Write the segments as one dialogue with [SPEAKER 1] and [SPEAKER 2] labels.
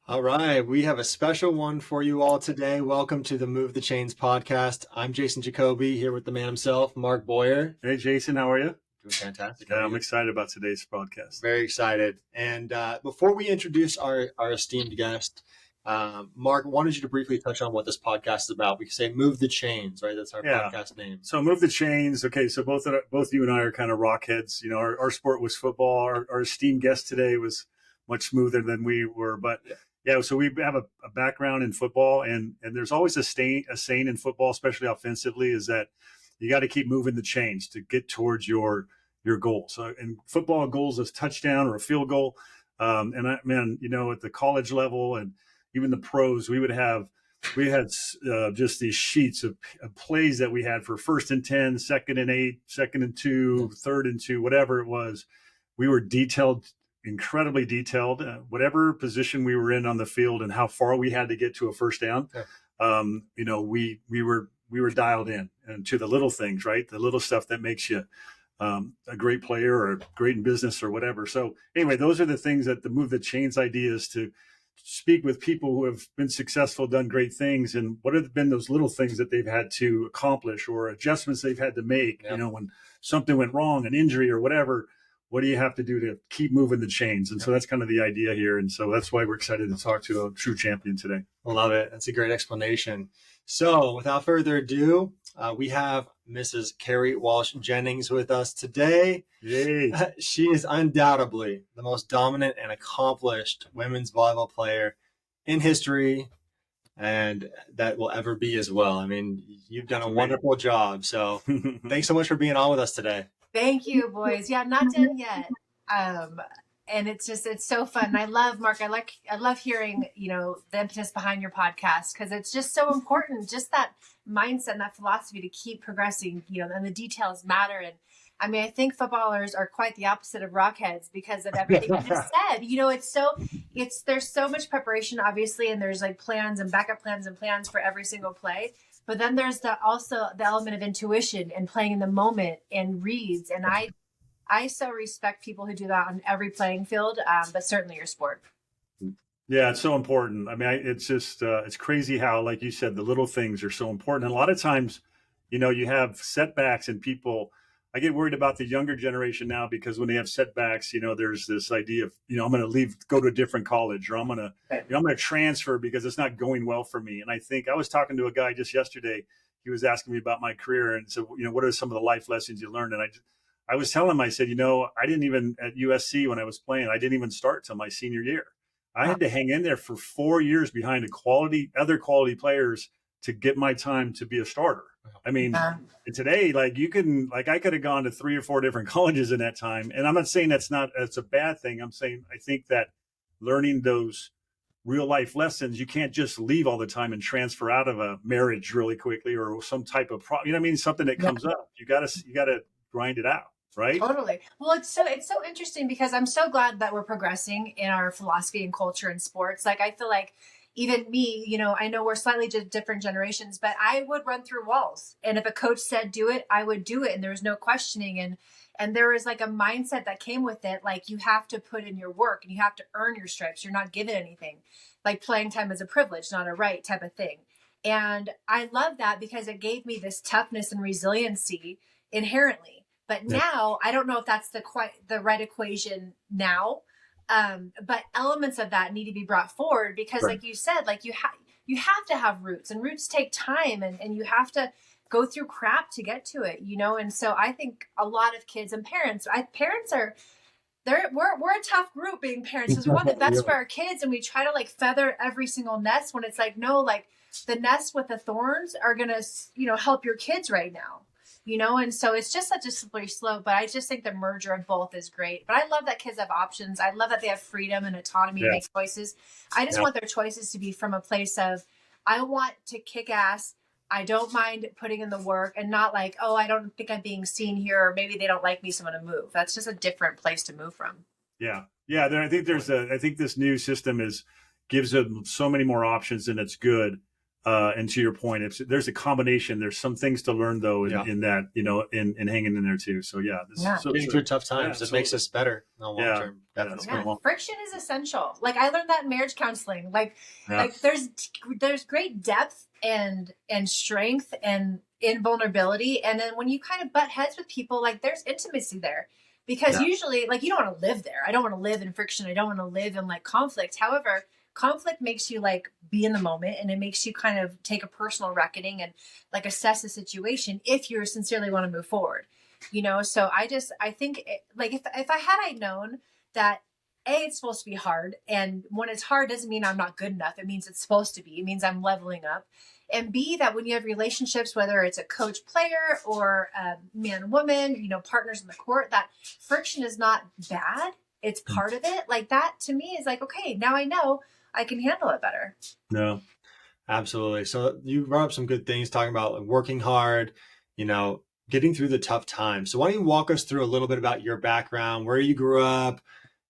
[SPEAKER 1] All right, we have a special one for you all today. Welcome to the Move the Chains podcast. I'm Jason Jacobi here with the man himself, Mark Boyer.
[SPEAKER 2] Hey, Jason, how are you?
[SPEAKER 1] Doing fantastic.
[SPEAKER 2] Yeah, I'm excited about today's podcast.
[SPEAKER 1] Very excited. And before we introduce our esteemed guest, Mark, I wanted you to briefly touch on what this podcast is about. We can say Move the Chains, right? That's our podcast name.
[SPEAKER 2] So Move the Chains. Okay, so both you and I are kind of rock heads. You know, our sport was football. Our esteemed guest today was much smoother than we were, but yeah, so we have a background in football, and there's always a saying in football, especially offensively, is that you got to keep moving the chains to get towards your goal. So in football, a goal is a touchdown or a field goal. At the college level and even the pros, we had just these sheets of plays that we had for 1st and 10, 2nd and 8, 2nd and 2, 3rd and 2, whatever it was. We were incredibly detailed, whatever position we were in on the field and how far we had to get to a first down. We were dialed in and to the little things, right? The little stuff that makes you a great player or great in business or whatever. So anyway, those are the things that the Move the Chains idea is, to speak with people who have been successful, done great things, and what have been those little things that they've had to accomplish or adjustments they've had to make. Yep. When something went wrong, an injury or whatever, what do you have to do to keep moving the chains? And so that's kind of the idea here. And so that's why we're excited to talk to a true champion today.
[SPEAKER 1] I love it. That's a great explanation. So without further ado, we have Mrs. Kerri Walsh-Jennings with us today.
[SPEAKER 2] Yay.
[SPEAKER 1] She is undoubtedly the most dominant and accomplished women's volleyball player in history, and that will ever be as well. I mean, you've done a wonderful job. So thanks so much for being on with us today.
[SPEAKER 3] Thank you, boys. Yeah, not done yet. And it's so fun. And I love, Mark, I love hearing, the impetus behind your podcast, because it's just so important, just that mindset and that philosophy to keep progressing, and the details matter. And I mean, I think footballers are quite the opposite of rockheads because of everything you just said. There's so much preparation, obviously, and there's like plans and backup plans and plans for every single play. But then there's also the element of intuition and playing in the moment and reads. And I so respect people who do that on every playing field, but certainly your sport.
[SPEAKER 2] Yeah, it's so important. I mean, it's just, it's crazy how, like you said, the little things are so important. And a lot of times, you have setbacks and people, I get worried about the younger generation now, because when they have setbacks, there's this idea of, I'm going to go to a different college, or I'm going to transfer because it's not going well for me. And I think I was talking to a guy just yesterday. He was asking me about my career and said, what are some of the life lessons you learned? And I was telling him, I said, I didn't even, at USC when I was playing, I didn't even start till my senior year. I had to hang in there for 4 years behind other quality players to get my time to be a starter. I mean, today, I could have gone to 3 or 4 different colleges in that time. And I'm not saying that's a bad thing. I'm saying, I think that learning those real life lessons, you can't just leave all the time and transfer out of a marriage really quickly or some type of problem. Something that comes up, you gotta grind it out. Right?
[SPEAKER 3] Totally. Well, it's so interesting, because I'm so glad that we're progressing in our philosophy and culture in sports. Like, I feel like even me, I know we're slightly different generations, but I would run through walls. And if a coach said do it, I would do it. And there was no questioning. And there was like a mindset that came with it. Like, you have to put in your work and you have to earn your stripes. You're not given anything. Like, playing time is a privilege, not a right, type of thing. And I love that because it gave me this toughness and resiliency inherently. But now I don't know if that's the right equation now. But elements of that need to be brought forward, because like you said, like you have to have roots, and roots take time, and you have to go through crap to get to it, And so I think a lot of kids and parents are, we're a tough group being parents, because we want the best for our kids, and we try to like feather every single nest, when it's like, no, like the nest with the thorns are going to, help your kids right now. And so it's just such a slippery slope, but I just think the merger of both is great. But I love that kids have options. I love that they have freedom and autonomy to make choices. I just want their choices to be from a place of, I want to kick ass. I don't mind putting in the work, and not like, oh, I don't think I'm being seen here, or maybe they don't like me, so I'm going to move. That's just a different place to move from.
[SPEAKER 2] Yeah. Yeah. I think this new system gives them so many more options, and it's good. And to your point, there's a combination. There's some things to learn though in that, in hanging in there too. So
[SPEAKER 1] so getting through tough times just makes us better in the long term.
[SPEAKER 3] Definitely. Friction is essential. Like I learned that in marriage counseling. Like there's great depth and strength and invulnerability, and then when you kind of butt heads with people, like there's intimacy there. Because usually, like, you don't want to live there. I don't want to live in friction. I don't want to live in like conflict. However, conflict makes you like be in the moment, and it makes you kind of take a personal reckoning and like assess the situation if you sincerely want to move forward. So I think like if I known that it's supposed to be hard, and when it's hard doesn't mean I'm not good enough. It means it's supposed to be. It means I'm leveling up. And B, that when you have relationships, whether it's a coach player or a man woman, partners in the court, that friction is not bad. It's part of it. Like that to me is like, okay, now I know I can handle it better.
[SPEAKER 2] No,
[SPEAKER 1] absolutely. So you brought up some good things talking about working hard, getting through the tough times. So why don't you walk us through a little bit about your background, where you grew up,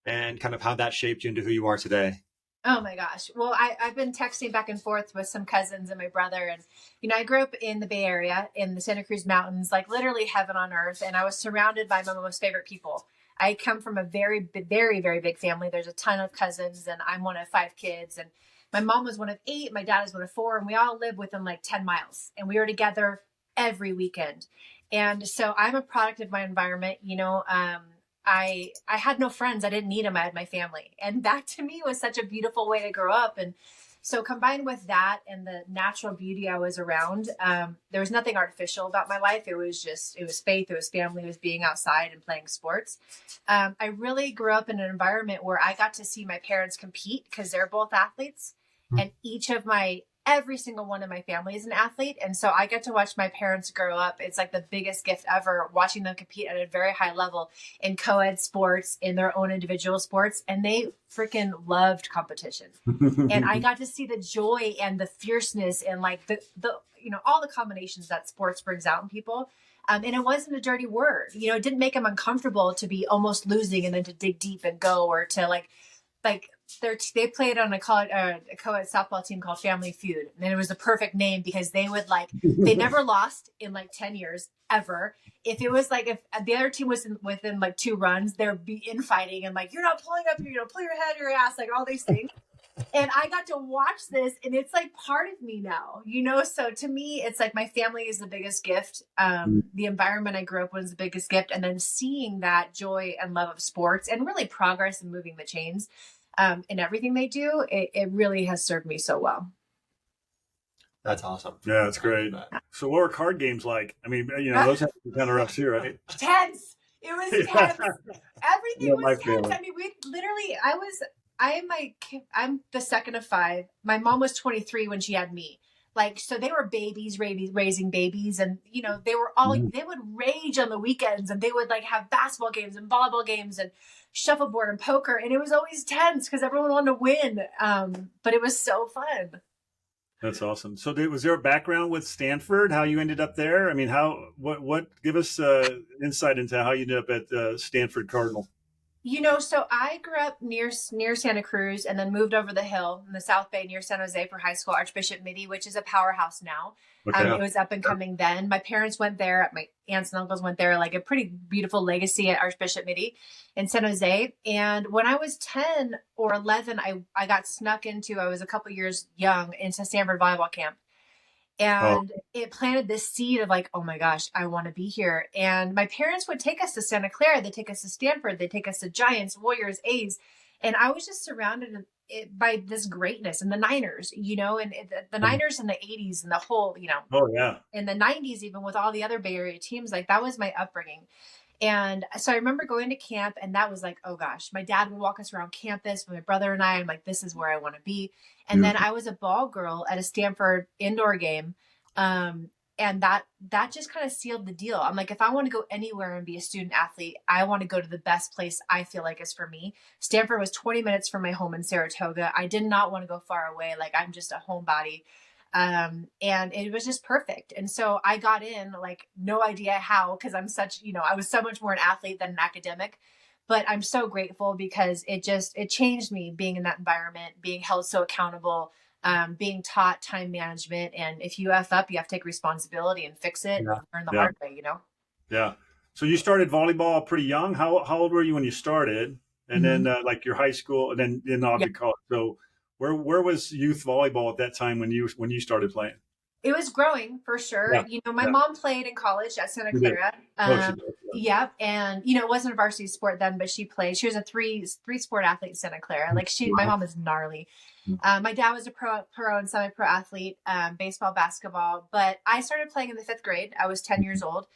[SPEAKER 1] and kind of how that shaped you into who you are today?
[SPEAKER 3] Oh my gosh. Well, I've been texting back and forth with some cousins and my brother. And, I grew up in the Bay Area in the Santa Cruz Mountains, like literally heaven on earth. And I was surrounded by my most favorite people. I come from a very, very, very big family. There's a ton of cousins, and I'm one of 5 kids. And my mom was one of 8. My dad is one of 4. And we all live within like 10 miles. And we were together every weekend. And so I'm a product of my environment. I had no friends. I didn't need them. I had my family. And that to me was such a beautiful way to grow up. And so combined with that and the natural beauty I was around, there was nothing artificial about my life. It was faith, it was family, it was being outside and playing sports. I really grew up in an environment where I got to see my parents compete because they're both athletes. And every single one of my family is an athlete. And so I get to watch my parents grow up. It's like the biggest gift ever, watching them compete at a very high level in co-ed sports, in their own individual sports. And they freaking loved competition. And I got to see the joy and the fierceness and like the all the combinations that sports brings out in people. And it wasn't a dirty word. It didn't make them uncomfortable to be almost losing and then to dig deep and go, or to like they played on a co-ed softball team called Family Feud. And it was the perfect name because they would they never lost in like 10 years ever. If it was if the other team was within like 2 runs, there'd be infighting and like, you're not pulling up, pull your head, your ass, like all these things. And I got to watch this, and it's like part of me now, so to me, it's like my family is the biggest gift. The environment I grew up with is the biggest gift. And then seeing that joy and love of sports and really progress and moving the chains in everything they do, it really has served me so well.
[SPEAKER 1] That's awesome.
[SPEAKER 2] Yeah, that's great. So what were card games like? I mean, those have to be kind of rough too, right?
[SPEAKER 3] Tense. It was tense. Everything was tense. I mean, we literally, I'm the second of 5. My mom was 23 when she had me. So they were babies, raising babies. And, they were all, they would rage on the weekends, and they would have basketball games and volleyball games and shuffleboard and poker. And it was always tense because everyone wanted to win. But it was so fun.
[SPEAKER 2] That's awesome. So was there a background with Stanford, how you ended up there? I mean, what give us insight into how you ended up at Stanford Cardinal?
[SPEAKER 3] So I grew up near Santa Cruz and then moved over the hill in the South Bay near San Jose for high school, Archbishop Mitty, which is a powerhouse now. Okay. It was up and coming then. My parents went there. My aunts and uncles went there, like a pretty beautiful legacy at Archbishop Mitty in San Jose. And when I was 10 or 11, I got snuck into, I was a couple years young, into Stanford volleyball camp. And it planted this seed of oh my gosh, I want to be here. And my parents would take us to Santa Clara. They'd take us to Stanford. They'd take us to Giants, Warriors, A's. And I was just surrounded by this greatness, and the Niners, and the Niners in the 80s and the whole,
[SPEAKER 2] Oh, yeah.
[SPEAKER 3] In the 90s, even with all the other Bay Area teams, that was my upbringing. And so I remember going to camp, and that was oh gosh, my dad would walk us around campus with my brother and I'm this is where I want to be. And then I was a ball girl at a Stanford indoor game. And that just kind of sealed the deal. I'm if I want to go anywhere and be a student athlete, I want to go to the best place I feel like is for me. Stanford was 20 minutes from my home in Saratoga. I did not want to go far away. I'm just a homebody. And it was just perfect. And so I got in no idea how, because I'm such, I was so much more an athlete than an academic, but I'm so grateful because it changed me being in that environment, being held so accountable, being taught time management. And if you F up, you have to take responsibility and fix it
[SPEAKER 2] Yeah.
[SPEAKER 3] and learn the
[SPEAKER 2] Yeah.
[SPEAKER 3] hard way,
[SPEAKER 2] Yeah. So you started volleyball pretty young. How old were you when you started? And then like your high school, and then
[SPEAKER 3] Yeah.
[SPEAKER 2] obviously college. So where was youth volleyball at that time when you started playing?
[SPEAKER 3] It was growing for sure.
[SPEAKER 2] Yeah.
[SPEAKER 3] My
[SPEAKER 2] Yeah.
[SPEAKER 3] mom played in college at Santa
[SPEAKER 2] She did.
[SPEAKER 3] Clara.
[SPEAKER 2] Oh, she did.
[SPEAKER 3] Yep. And, it wasn't a varsity sport then, but she played. She was a three sport athlete in Santa Clara. Like my
[SPEAKER 2] Wow.
[SPEAKER 3] mom is gnarly. My dad was a pro and semi-pro athlete, baseball, basketball, but I started playing in the 5th grade. I was 10 years old.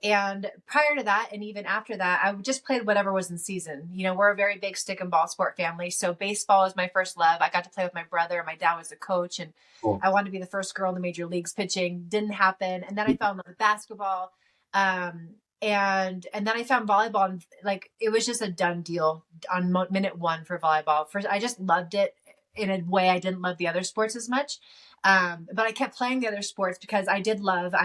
[SPEAKER 3] And prior to that, and even after that, I just played whatever was in season. We're a very big stick and ball sport family. So baseball was my first love. I got to play with my brother. My dad was a coach, and
[SPEAKER 2] Cool.
[SPEAKER 3] I wanted to be the first girl in the major leagues pitching. Didn't happen. And then I fell in love with basketball. And then I found volleyball, and like, it was just a done deal on minute one for volleyball. First, I just loved it in a way I didn't love the other sports as much. But I kept playing the other sports because I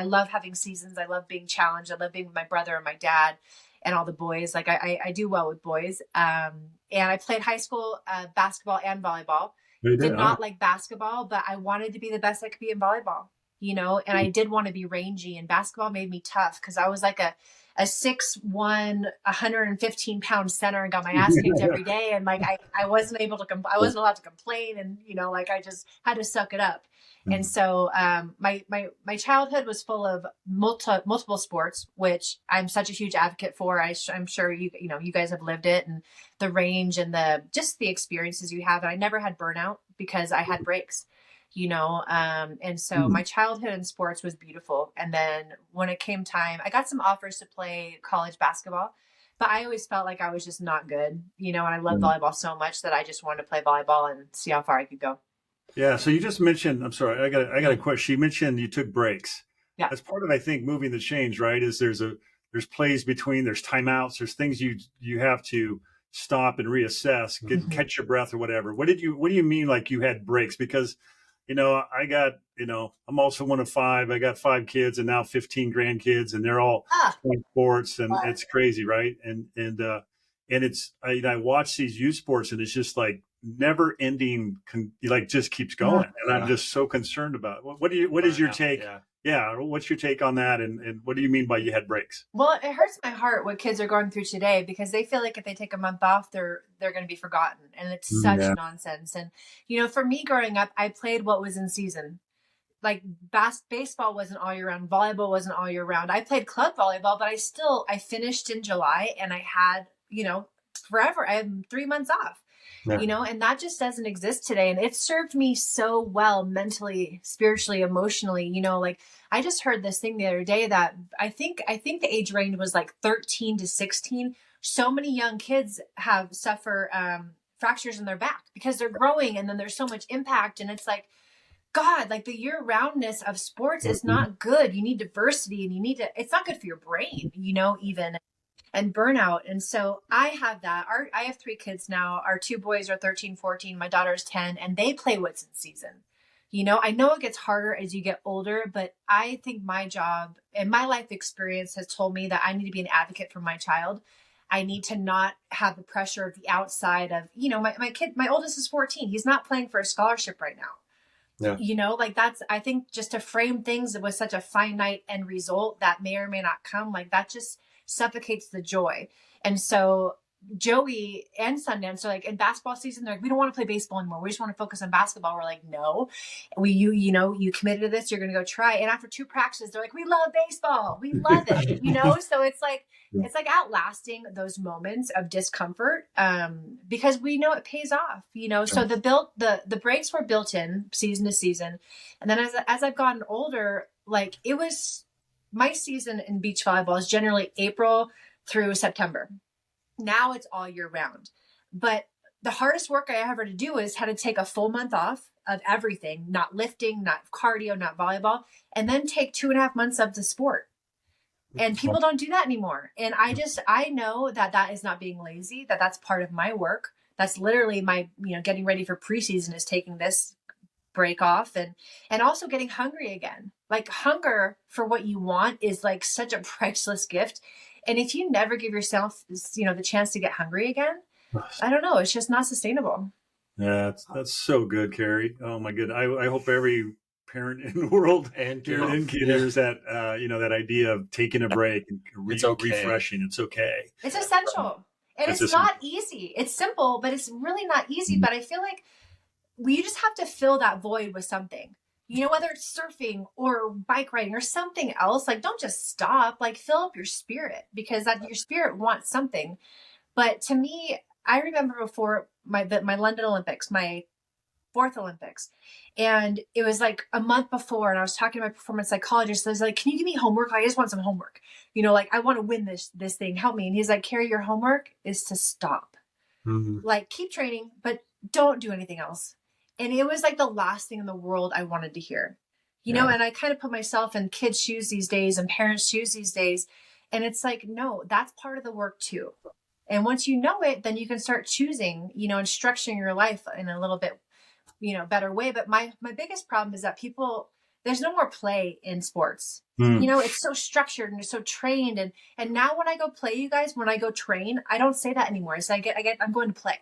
[SPEAKER 3] love having seasons. I love being challenged. I love being with my brother and my dad and all the boys. Like I do well with boys. And I played high school basketball and volleyball.
[SPEAKER 2] You did.
[SPEAKER 3] Did not like basketball, but I wanted to be the best I could be in volleyball, and I did want to be rangy, and basketball made me tough because I was like a 6'1", 115-pound center and got my ass kicked every day. And like, I wasn't able to, I wasn't allowed to complain. And, like I just had to suck it up. And so, my childhood was full of multiple sports, which I'm such a huge advocate for. I'm sure you guys have lived it, and the range and just the experiences you have. And I never had burnout because I had breaks. And so my childhood in sports was beautiful. And then when it came time, I got some offers to play college basketball, but I always felt like I was just not good, and I love volleyball so much that I just wanted to play volleyball and see how far I could go.
[SPEAKER 2] Yeah. So you just mentioned, I'm sorry, I got a question. You mentioned you took breaks.
[SPEAKER 3] Yeah.
[SPEAKER 2] That's part of, I think, moving the change, right? Is there's plays between, there's timeouts, there's things you have to stop and reassess, catch your breath or whatever. What do you mean like you had breaks? Because I got, I'm also one of 5. I got 5 kids and now 15 grandkids, and they're all playing sports, and it's crazy, right? And it's I watch these youth sports, and it's just like never ending, like just keeps going, and I'm just so concerned about it. What is your take? Yeah, what's your take on that, and what do you mean by you had breaks?
[SPEAKER 3] Well, it hurts my heart what kids are going through today, because they feel like if they take a month off, they're going to be forgotten, and it's such nonsense. And for me growing up, I played what was in season. Like baseball wasn't all year round, volleyball wasn't all year round. I played club volleyball, but I finished in July, and I had forever. I had 3 months off. And that just doesn't exist today. And it served me so well mentally, spiritually, emotionally. Like I just heard this thing the other day that I think the age range was like 13 to 16. So many young kids suffer fractures in their back because they're growing, and then there's so much impact. And it's like, God, like the year-roundness of sports is not good. You need diversity, and it's not good for your brain, even. And burnout. And so I have that. I have 3 kids now. Our 2 boys are 13, 14. My daughter's 10, and they play what's in season. I know it gets harder as you get older, but I think my job and my life experience has told me that I need to be an advocate for my child. I need to not have the pressure of the outside of, my kid, my oldest is 14. He's not playing for a scholarship right now.
[SPEAKER 2] Yeah.
[SPEAKER 3] Like that's, I think, just to frame things with such a finite end result that may or may not come, like that just suffocates the joy. And so Joey and Sundance are like, in basketball season, they're like, we don't want to play baseball anymore. We just want to focus on basketball. We're like, no, you committed to this, you're going to go try. And after 2 practices, they're like, we love baseball. We love it, so it's like, it's like outlasting those moments of discomfort, because we know it pays off, so the breaks were built in season to season. And then as I've gotten older, like it was, my season in beach volleyball is generally April through September. Now it's all year round. But the hardest work I ever had to do is had to take a full month off of everything, not lifting, not cardio, not volleyball, and then take 2.5 months of the sport. And people don't do that anymore. And I know that is not being lazy, that's part of my work. That's literally my, getting ready for preseason is taking this break off, and also getting hungry again. Like hunger for what you want is like such a priceless gift. And if you never give yourself, the chance to get hungry again, I don't know, it's just not sustainable.
[SPEAKER 2] Yeah, that's so good, Kerri. Oh my good. I hope every parent in the world
[SPEAKER 1] And
[SPEAKER 2] kid hears that that idea of taking a break and
[SPEAKER 1] it's okay.
[SPEAKER 2] refreshing. It's okay.
[SPEAKER 3] It's essential. And it's not easy. It's simple, but it's really not easy. But I feel like you just have to fill that void with something. Whether it's surfing or bike riding or something else, like don't just stop, like fill up your spirit, because your spirit wants something. But to me, I remember before my London Olympics, my fourth Olympics, and it was like a month before, and I was talking to my performance psychologist. I was like, "Can you give me homework? I just want some homework. Like I want to win this thing. Help me." And he's like, "Kerri, your homework is to stop. Like keep training, but don't do anything else." And it was like the last thing in the world I wanted to hear. And I kind of put myself in kids' shoes these days and parents' shoes these days, and it's like, no, that's part of the work too. And once you know it, then you can start choosing, and structuring your life in a little bit, better way. But my biggest problem is that there's no more play in sports. It's so structured and it's so trained. And now when I go play, you guys, when I go train, I don't say that anymore. It's like I'm going to play.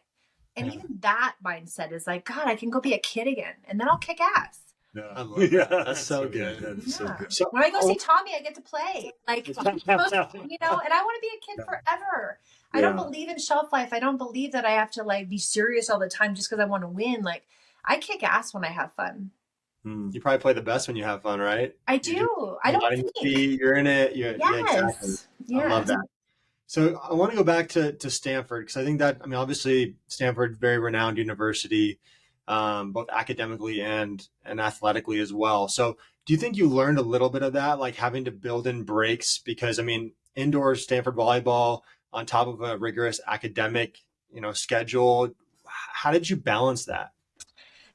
[SPEAKER 3] And even that mindset is like, God, I can go be a kid again, and then I'll kick ass.
[SPEAKER 2] Yeah, that's so good. That's so good.
[SPEAKER 3] So, when I go see Tommy, I get to play. Like, and I want to be a kid forever. I don't believe in shelf life. I don't believe that I have to like be serious all the time just because I want to win. Like, I kick ass when I have fun.
[SPEAKER 1] You probably play the best when you have fun, right?
[SPEAKER 3] I do. I don't think.
[SPEAKER 1] You're in it.
[SPEAKER 3] Yes.
[SPEAKER 1] Yeah, exactly. Yes. I love that. So I want to go back to Stanford, because I think that, obviously Stanford, very renowned university, both academically and athletically as well. So do you think you learned a little bit of that, like having to build in breaks? Because indoor Stanford volleyball on top of a rigorous academic, schedule. How did you balance that?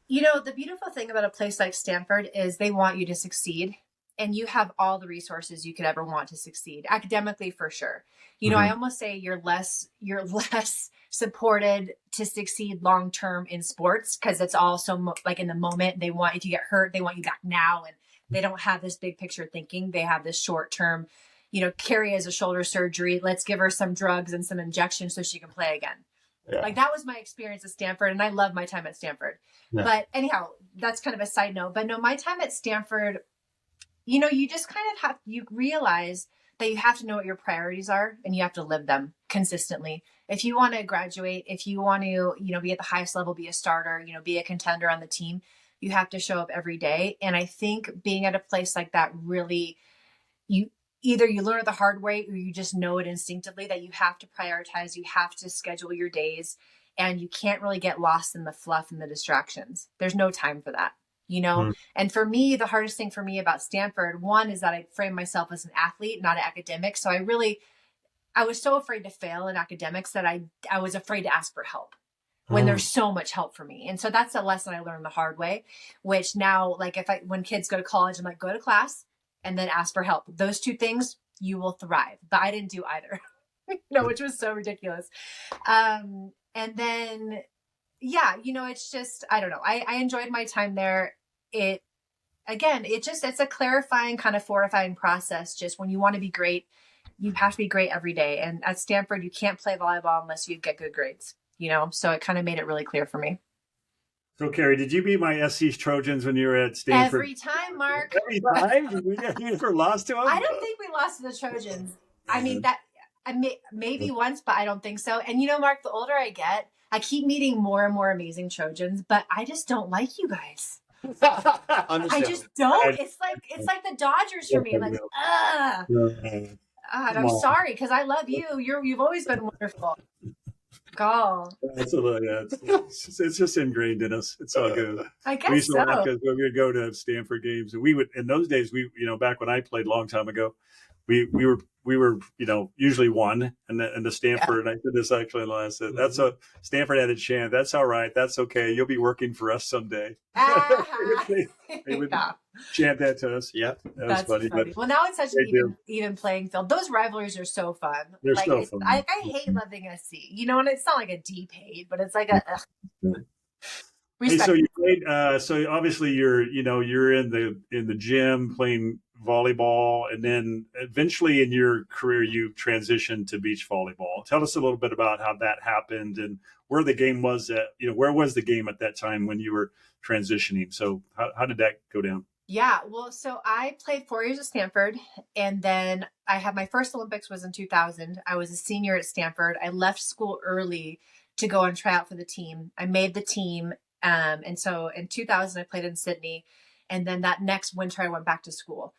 [SPEAKER 3] The beautiful thing about a place like Stanford is they want you to succeed, and you have all the resources you could ever want to succeed academically, for sure. I almost say you're less supported to succeed long-term in sports, because it's all so like in the moment. If you get hurt, they want you back now. And they don't have this big picture thinking. They have this short-term, Kerri has a shoulder surgery. Let's give her some drugs and some injections so she can play again. Yeah. Like that was my experience at Stanford, and I love my time at Stanford. Yeah. But anyhow, that's kind of a side note. But no, my time at Stanford, you just kind of you realize that you have to know what your priorities are, and you have to live them consistently. If you want to graduate, if you want to, be at the highest level, be a starter, be a contender on the team, you have to show up every day. And I think being at a place like that, really, either you learn it the hard way, or you just know it instinctively that you have to prioritize, you have to schedule your days, and you can't really get lost in the fluff and the distractions. There's no time for that, And for me, the hardest thing for me about Stanford, one, is that I frame myself as an athlete, not an academic. So I was so afraid to fail in academics that I was afraid to ask for help when there's so much help for me. And so that's a lesson I learned the hard way, which now, like when kids go to college, I'm like, go to class and then ask for help. Those two things, you will thrive. But I didn't do either, which was so ridiculous. And then, it's just, I don't know. I enjoyed my time there. It's a clarifying, kind of fortifying process. Just when you want to be great, you have to be great every day. And at Stanford, you can't play volleyball unless you get good grades, so it kind of made it really clear for me.
[SPEAKER 2] So, Kerri, did you beat my SC's Trojans when you were at Stanford?
[SPEAKER 3] Every time, Mark.
[SPEAKER 2] Every time? You never lost to them?
[SPEAKER 3] I don't think we lost to the Trojans. Maybe once, but I don't think so. And Mark, the older I get, I keep meeting more and more amazing Trojans, but I just don't like you guys. I just don't. It's like the Dodgers for me. Like, and I'm sorry, because I love you. You've always been wonderful. God.
[SPEAKER 2] It's just ingrained in us. It's all good.
[SPEAKER 3] I guess so.
[SPEAKER 2] Because when we would go to Stanford games, and we would, in those days, back when I played a long time ago, we were usually one, and the Stanford. Yeah. I did this actually last. That's a Stanford had a chant. That's all right. That's okay. You'll be working for us someday. They would chant that to us.
[SPEAKER 1] Yep,
[SPEAKER 3] that's funny. But now it's such an even playing field. Those rivalries are so fun.
[SPEAKER 2] They're so fun.
[SPEAKER 3] I hate loving a C. And it's not like a deep hate, but it's like a.
[SPEAKER 2] Hey, so you played. So obviously you're in the gym playing volleyball, and then eventually in your career you transitioned to beach volleyball. Tell us a little bit about how that happened and where the game was at, where was the game at that time when you were transitioning? So how did that go down?
[SPEAKER 3] Yeah, well, so I played 4 years at Stanford, and then I had my first Olympics was in 2000. I was a senior at Stanford. I left school early to go and try out for the team. I made the team, and so in 2000 I played in Sydney, and then that next winter I went back to school.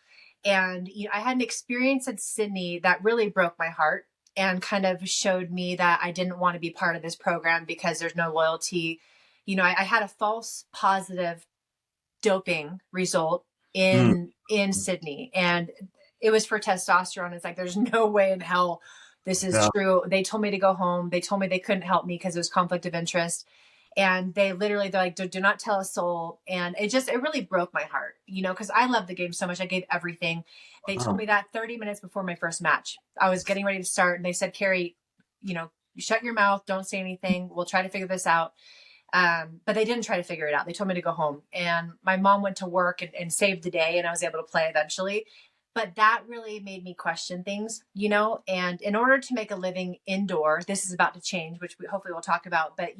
[SPEAKER 3] And I had an experience at Sydney that really broke my heart and kind of showed me that I didn't want to be part of this program because there's no loyalty. I had a false positive doping result in Sydney, and it was for testosterone. It's like, there's no way in hell this is true. They told me to go home. They told me they couldn't help me because it was conflict of interest. And they're like, do not tell a soul. And it really broke my heart, because I love the game so much. I gave everything. They told me that 30 minutes before my first match. I was getting ready to start, and they said, Kerri, shut your mouth. Don't say anything. We'll try to figure this out. But they didn't try to figure it out. They told me to go home, and my mom went to work and saved the day, and I was able to play eventually. But that really made me question things, and in order to make a living indoor, this is about to change, which we hopefully we'll talk about. But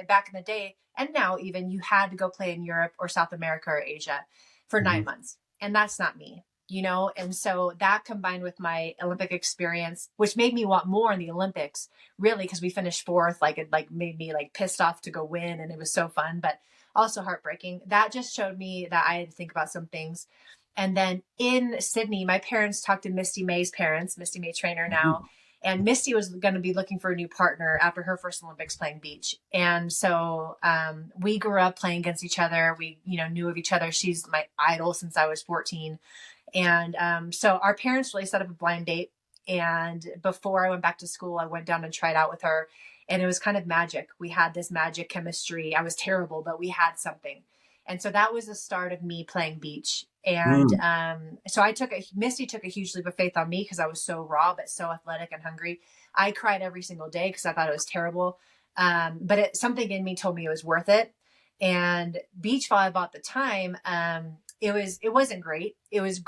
[SPEAKER 3] back in the day, and now even, you had to go play in Europe or South America or Asia for 9 months. And that's not me. And so that combined with my Olympic experience, which made me want more in the Olympics, really, because we finished fourth, it made me pissed off to go win. And it was so fun, but also heartbreaking. That just showed me that I had to think about some things. And then in Sydney, my parents talked to Misty May's parents, Misty May trainer now. And Misty was going to be looking for a new partner after her first Olympics playing beach. And so we grew up playing against each other. We, knew of each other. She's my idol since I was 14. And so our parents really set up a blind date. And before I went back to school, I went down and tried out with her. And it was kind of magic. We had this magic chemistry. I was terrible, but we had something. And so that was the start of me playing beach. And so Misty took a huge leap of faith on me because I was so raw, but so athletic and hungry. I cried every single day because I thought it was terrible. But something in me told me it was worth it. And beach volleyball at the time, it wasn't great. It was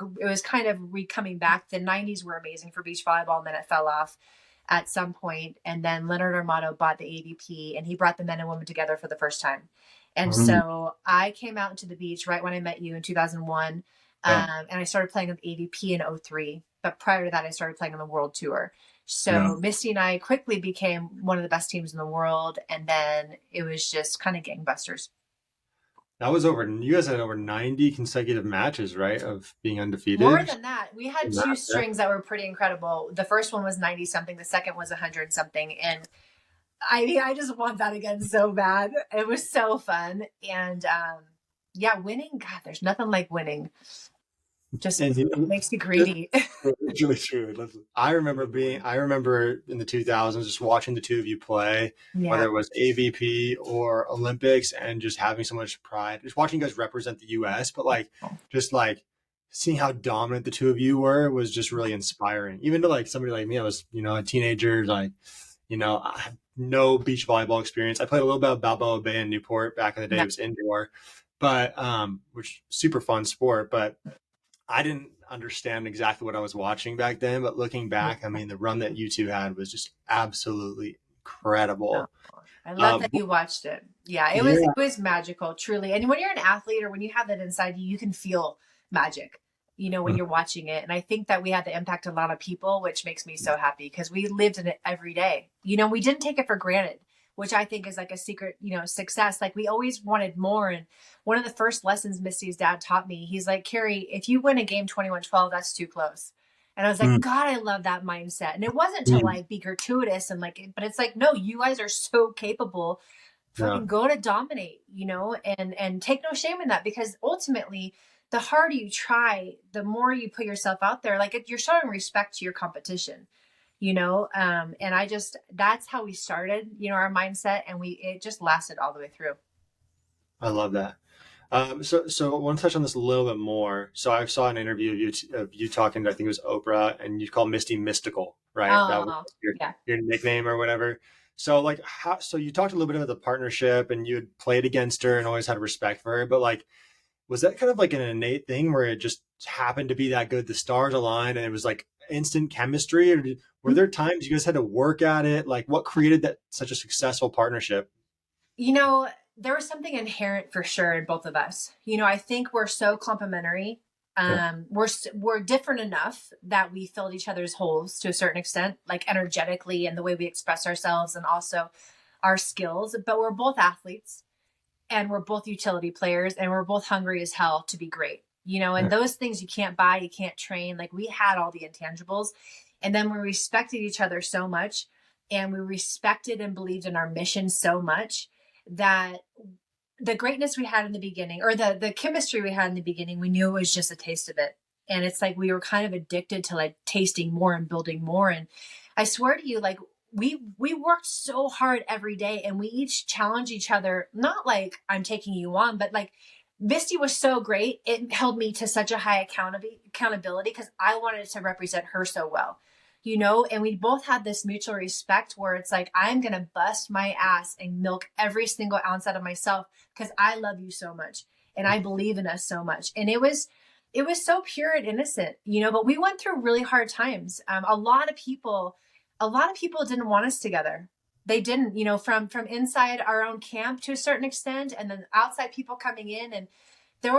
[SPEAKER 3] kind of coming back. The 90s were amazing for beach volleyball, and then it fell off at some point. And then Leonard Armato bought the AVP, and he brought the men and women together for the first time. And so I came out into the beach right when I met you in 2001. And I started playing with AVP in 2003. But prior to that, I started playing on the World Tour. So Misty and I quickly became one of the best teams in the world. And then it was just kind of gangbusters.
[SPEAKER 1] You guys had over 90 consecutive matches, right? Of being undefeated.
[SPEAKER 3] More than that. We had two strings that were pretty incredible. The first one was 90 something. The second was 100 something. And I just want that again so bad. It was so fun. And winning, God, there's nothing like winning. Just makes you greedy.
[SPEAKER 2] It's really true.
[SPEAKER 1] I remember in the 2000s just watching the two of you play, whether it was AVP or Olympics, and just having so much pride. Just watching you guys represent the US, but seeing how dominant the two of you were was just really inspiring. Even to somebody like me, I was, a teenager, I had no beach volleyball experience. I played a little bit of Balboa Bay in Newport back in the day. It was indoor, but which super fun sport. But I didn't understand exactly what I was watching back then. But looking back, the run that you two had was just absolutely incredible.
[SPEAKER 3] I love that you watched it. Yeah, it was magical, truly. And when you're an athlete or when you have that inside you, you can feel magic, when you're watching it. And I think that we had to impact a lot of people, which makes me so happy because we lived in it every day. We didn't take it for granted, which I think is a secret, success. We always wanted more. And one of the first lessons Misty's dad taught me, he's like, Kerri, if you win a game 21-12, that's too close. And I was like, God, I love that mindset. And it wasn't to be gratuitous and but it's no, you guys are so capable. Fucking go to dominate, and take no shame in that, because ultimately the harder you try, the more you put yourself out there, you're showing respect to your competition, and that's how we started, our mindset, and it just lasted all the way through.
[SPEAKER 1] I love that. So I want to touch on this a little bit more. So I saw an interview of you talking to, I think it was Oprah, and you called Misty mystical, right? That was your nickname or whatever. So so you talked a little bit about the partnership, and you had played against her and always had respect for her, but was that kind of like an innate thing where it just happened to be that good? The stars aligned and it was like instant chemistry, or were there times you guys had to work at it? Like what created that such a successful partnership?
[SPEAKER 3] There was something inherent for sure in both of us. I think we're so complementary. We're different enough that we filled each other's holes to a certain extent, like energetically and the way we express ourselves and also our skills. But we're both athletes and we're both utility players and we're both hungry as hell to be great. And those things you can't buy, you can't train. Like we had all the intangibles, and then we respected each other so much, and we respected and believed in our mission so much that the greatness we had in the beginning, or the chemistry we had in the beginning, we knew it was just a taste of it. And it's like we were kind of addicted to like tasting more and building more. And I swear to you, like we worked so hard every day, and we each challenged each other, not like I'm taking you on, but like Misty was so great. It held me to such a high accountability because I wanted to represent her so well. And we both had this mutual respect where it's like, I'm going to bust my ass and milk every single ounce out of myself because I love you so much and I believe in us so much. And it was so pure and innocent, but we went through really hard times. A lot of people didn't want us together. They didn't, from inside our own camp to a certain extent, and then outside people coming in. And there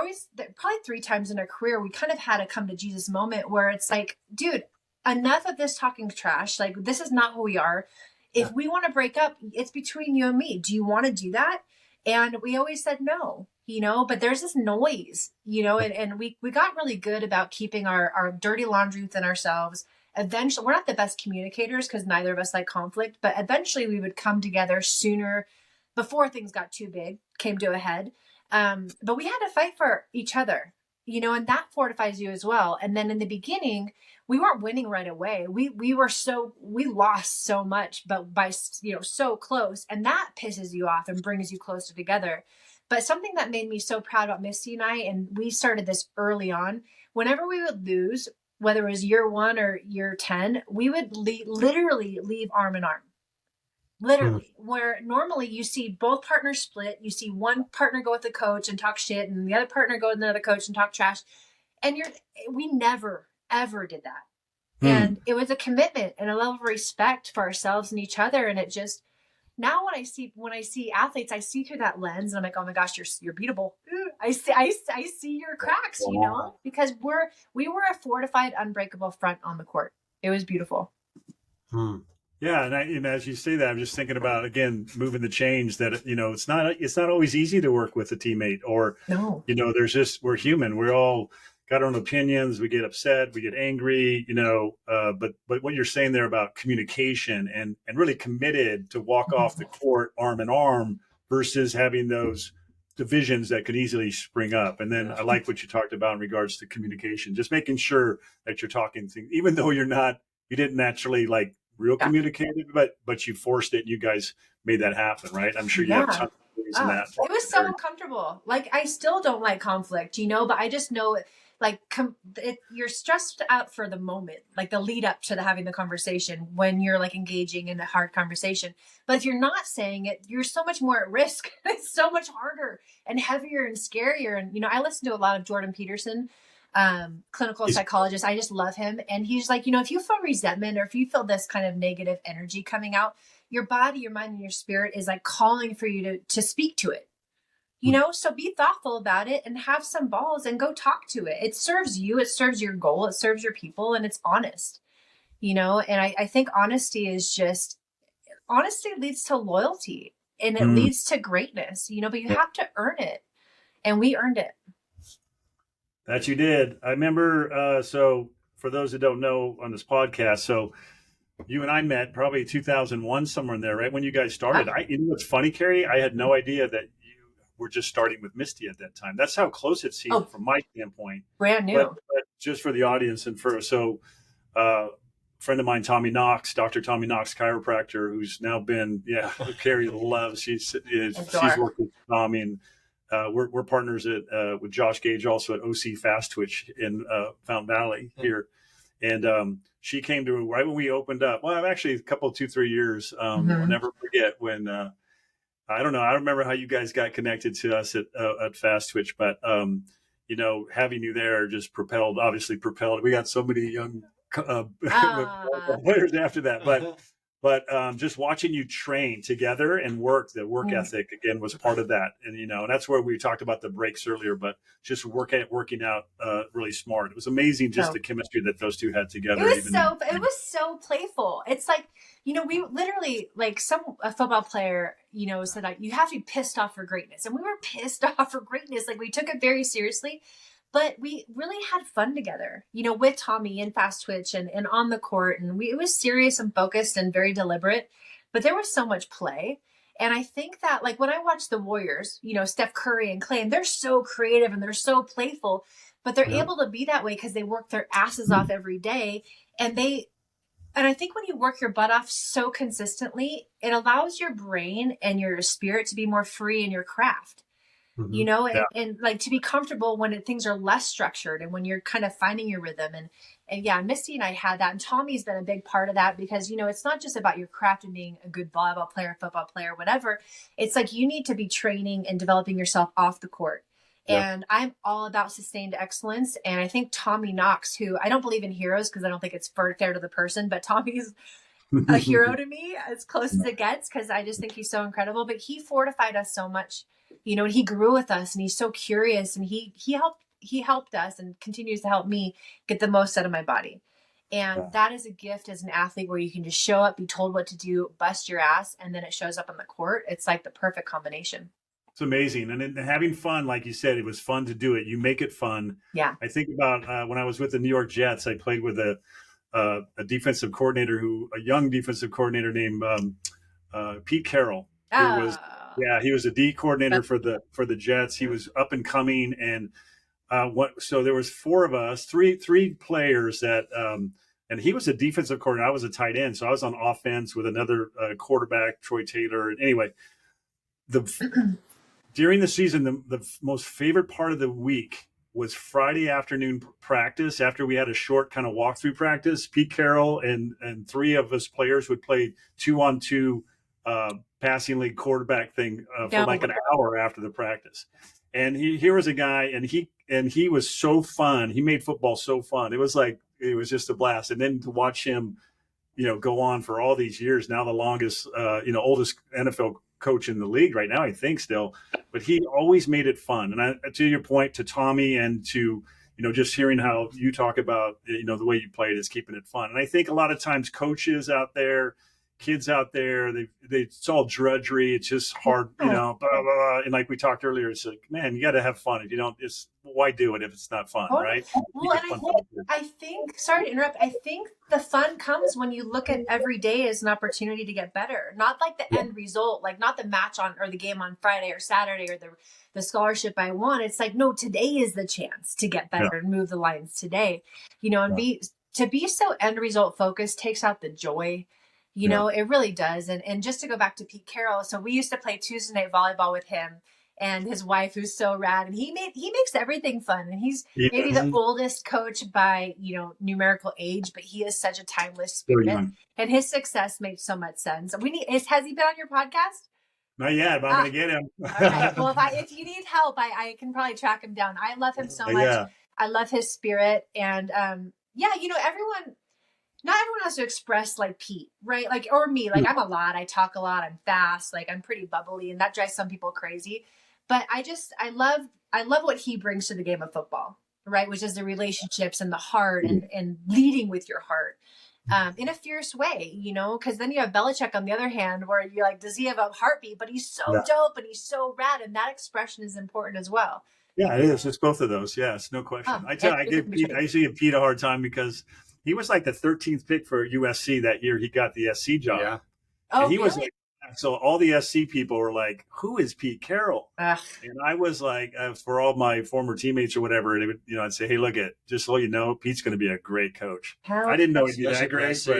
[SPEAKER 3] probably 3 times in our career, we kind of had a come to Jesus moment where it's like, dude, enough of this talking trash. Like, this is not who we are. If we want to break up, it's between you and me. Do you want to do that? And we always said no, but there's this noise, and we got really good about keeping our dirty laundry within ourselves. Eventually, we're not the best communicators because neither of us like conflict, but eventually we would come together sooner before things got too big, came to a head. But we had to fight for each other, and that fortifies you as well. And then in the beginning, we weren't winning right away. We lost so much, but by, so close, and that pisses you off and brings you closer together. But something that made me so proud about Misty and I, and we started this early on, whenever we would lose, whether it was year 1 or year 10, we would literally leave arm in arm. Literally, where normally you see both partners split, you see one partner go with the coach and talk shit, and the other partner go with another coach and talk trash. And we never, ever did that. And it was a commitment and a level of respect for ourselves and each other. And it just, now when I see athletes, I see through that lens, and I'm like, oh my gosh, you're beautiful. I see your cracks, because we were a fortified, unbreakable front on the court. It was beautiful.
[SPEAKER 2] Yeah, and as you say that, I'm just thinking about, again, moving the change that it's not always easy to work with a teammate, or
[SPEAKER 3] no.
[SPEAKER 2] We're human. We're all got our own opinions. We get upset, we get angry, but what you're saying there about communication and really committed to walk off the court arm in arm versus having those divisions that could easily spring up. And then I like what you talked about in regards to communication, just making sure that you're talking things, even though you didn't naturally like real communicative, but you forced it and you guys made that happen, right? I'm sure you have tons of stories in that.
[SPEAKER 3] It was so uncomfortable. Like, I still don't like conflict, but I just know like you're stressed out for the moment, like the lead up to having the conversation when you're like engaging in a hard conversation. But if you're not saying it, you're so much more at risk. It's so much harder and heavier and scarier. And, I listen to a lot of Jordan Peterson, clinical psychologist. I just love him. And he's like, if you feel resentment or if you feel this kind of negative energy coming out, your body, your mind, and your spirit is like calling for you to speak to it. So be thoughtful about it and have some balls and go talk to it. It serves you, it serves your goal, it serves your people, and it's honest, and I think honesty leads to loyalty, and it leads to greatness, but you have to earn it, and we earned it.
[SPEAKER 2] That you did. I remember, so for those that don't know on this podcast, so you and I met probably 2001, somewhere in there, right? When you guys started. What's funny, Kerri? I had no idea that we're just starting with Misty at that time. That's how close it seemed from my standpoint.
[SPEAKER 3] Brand new.
[SPEAKER 2] But just for the audience and a friend of mine, Tommy Knox, Dr. Tommy Knox, chiropractor, who's now been, Kerri loves. She's worked with Tommy, and we're partners with Josh Gage, also at OC Fast Twitch in Fountain Valley here. And she came to right when we opened up. Well, actually a couple, 2-3 years. I'll never forget when, I don't know. I remember how you guys got connected to us at Fast Twitch, but having you there just obviously propelled. We got so many young
[SPEAKER 3] Ah,
[SPEAKER 2] players after that, but just watching you train together and the work ethic again was part of that. And, and that's where we talked about the breaks earlier, but just working out really smart. It was amazing just the chemistry that those two had together.
[SPEAKER 3] it was so playful. It's like, we literally, like a football player, said like, you have to be pissed off for greatness. And we were pissed off for greatness. Like we took it very seriously. But we really had fun together, with Tommy and Fast Twitch and on the court. And it was serious and focused and very deliberate, but there was so much play. And I think that, like, when I watch the Warriors, Steph Curry and Clay, and they're so creative and they're so playful, but they're able to be that way because they work their asses off every day. And I think when you work your butt off so consistently, it allows your brain and your spirit to be more free in your craft. And like to be comfortable when things are less structured and when you're kind of finding your rhythm. And yeah, Misty and I had that. And Tommy's been a big part of that because, it's not just about your craft and being a good volleyball player, football player, whatever. It's like you need to be training and developing yourself off the court. Yeah. And I'm all about sustained excellence. And I think Tommy Knox, who I don't believe in heroes because I don't think it's fair to the person, but Tommy's a hero to me as close as it gets because I just think he's so incredible. But he fortified us so much. And he grew with us and he's so curious and he helped us and continues to help me get the most out of my body. And that is a gift as an athlete where you can just show up, be told what to do, bust your ass, and then it shows up on the court. It's like the perfect combination.
[SPEAKER 2] It's amazing. And having fun, like you said, it was fun to do it. You make it fun.
[SPEAKER 3] Yeah.
[SPEAKER 2] I think about when I was with the New York Jets, I played with a defensive coordinator a young defensive coordinator named Pete Carroll, who was, he was a D coordinator for the Jets. He was up and coming, and so there was four of us, three players that, and he was a defensive coordinator. I was a tight end, so I was on offense with another quarterback, Troy Taylor. And anyway, during the season, the most favorite part of the week was Friday afternoon practice. After we had a short kind of walkthrough practice, Pete Carroll and three of us players would play 2-on-2 passing league quarterback thing for like an hour after the practice. And here was a guy, and he was so fun. He made football so fun. It was just a blast. And then to watch him, go on for all these years, now the longest, oldest NFL coach in the league right now, I think still, but he always made it fun. And to your point, to Tommy and to, just hearing how you talk about, the way you played is keeping it fun. And I think a lot of times coaches out there, kids out there, it's all drudgery. It's just hard, blah, blah, blah. And like we talked earlier, it's like, man, you got to have fun. If you don't, why do it if it's not fun, right?
[SPEAKER 3] Well, and I think, sorry to interrupt, I think the fun comes when you look at every day as an opportunity to get better, not like the end result, like not the match or the game on Friday or Saturday or the scholarship I won. It's like, no, today is the chance to get better and move the lines today, and to be so end result focused takes out the joy. It really does. And just to go back to Pete Carroll, so we used to play Tuesday night volleyball with him and his wife, who's so rad. And he makes everything fun. And he's maybe the oldest coach by, numerical age, but he is such a timeless spirit. And his success makes so much sense. Has he been on your podcast?
[SPEAKER 2] Not yet, but I'm going to get him.
[SPEAKER 3] All right. Well, if you need help, I can probably track him down. I love him so much. Yeah. I love his spirit. And not everyone has to express like Pete, right? Like, or me, like I'm a lot, I talk a lot, I'm fast, like I'm pretty bubbly, and that drives some people crazy. But I love what he brings to the game of football, right? Which is the relationships and the heart and leading with your heart in a fierce way, because then you have Belichick on the other hand, where you're like, does he have a heartbeat? But he's so dope and he's so rad. And that expression is important as well.
[SPEAKER 2] Yeah, it is. It's both of those. Yes, no question. I used to give Pete a hard time because he was like the 13th pick for USC that year. He got the SC job. Yeah.
[SPEAKER 3] Oh,
[SPEAKER 2] he
[SPEAKER 3] really?
[SPEAKER 2] was like, so all the SC people were like, who is Pete Carroll? And I was like, for all my former teammates or whatever, and I'd say, hey, look just so you know, Pete's going to be a great coach. I didn't know he'd be that great, but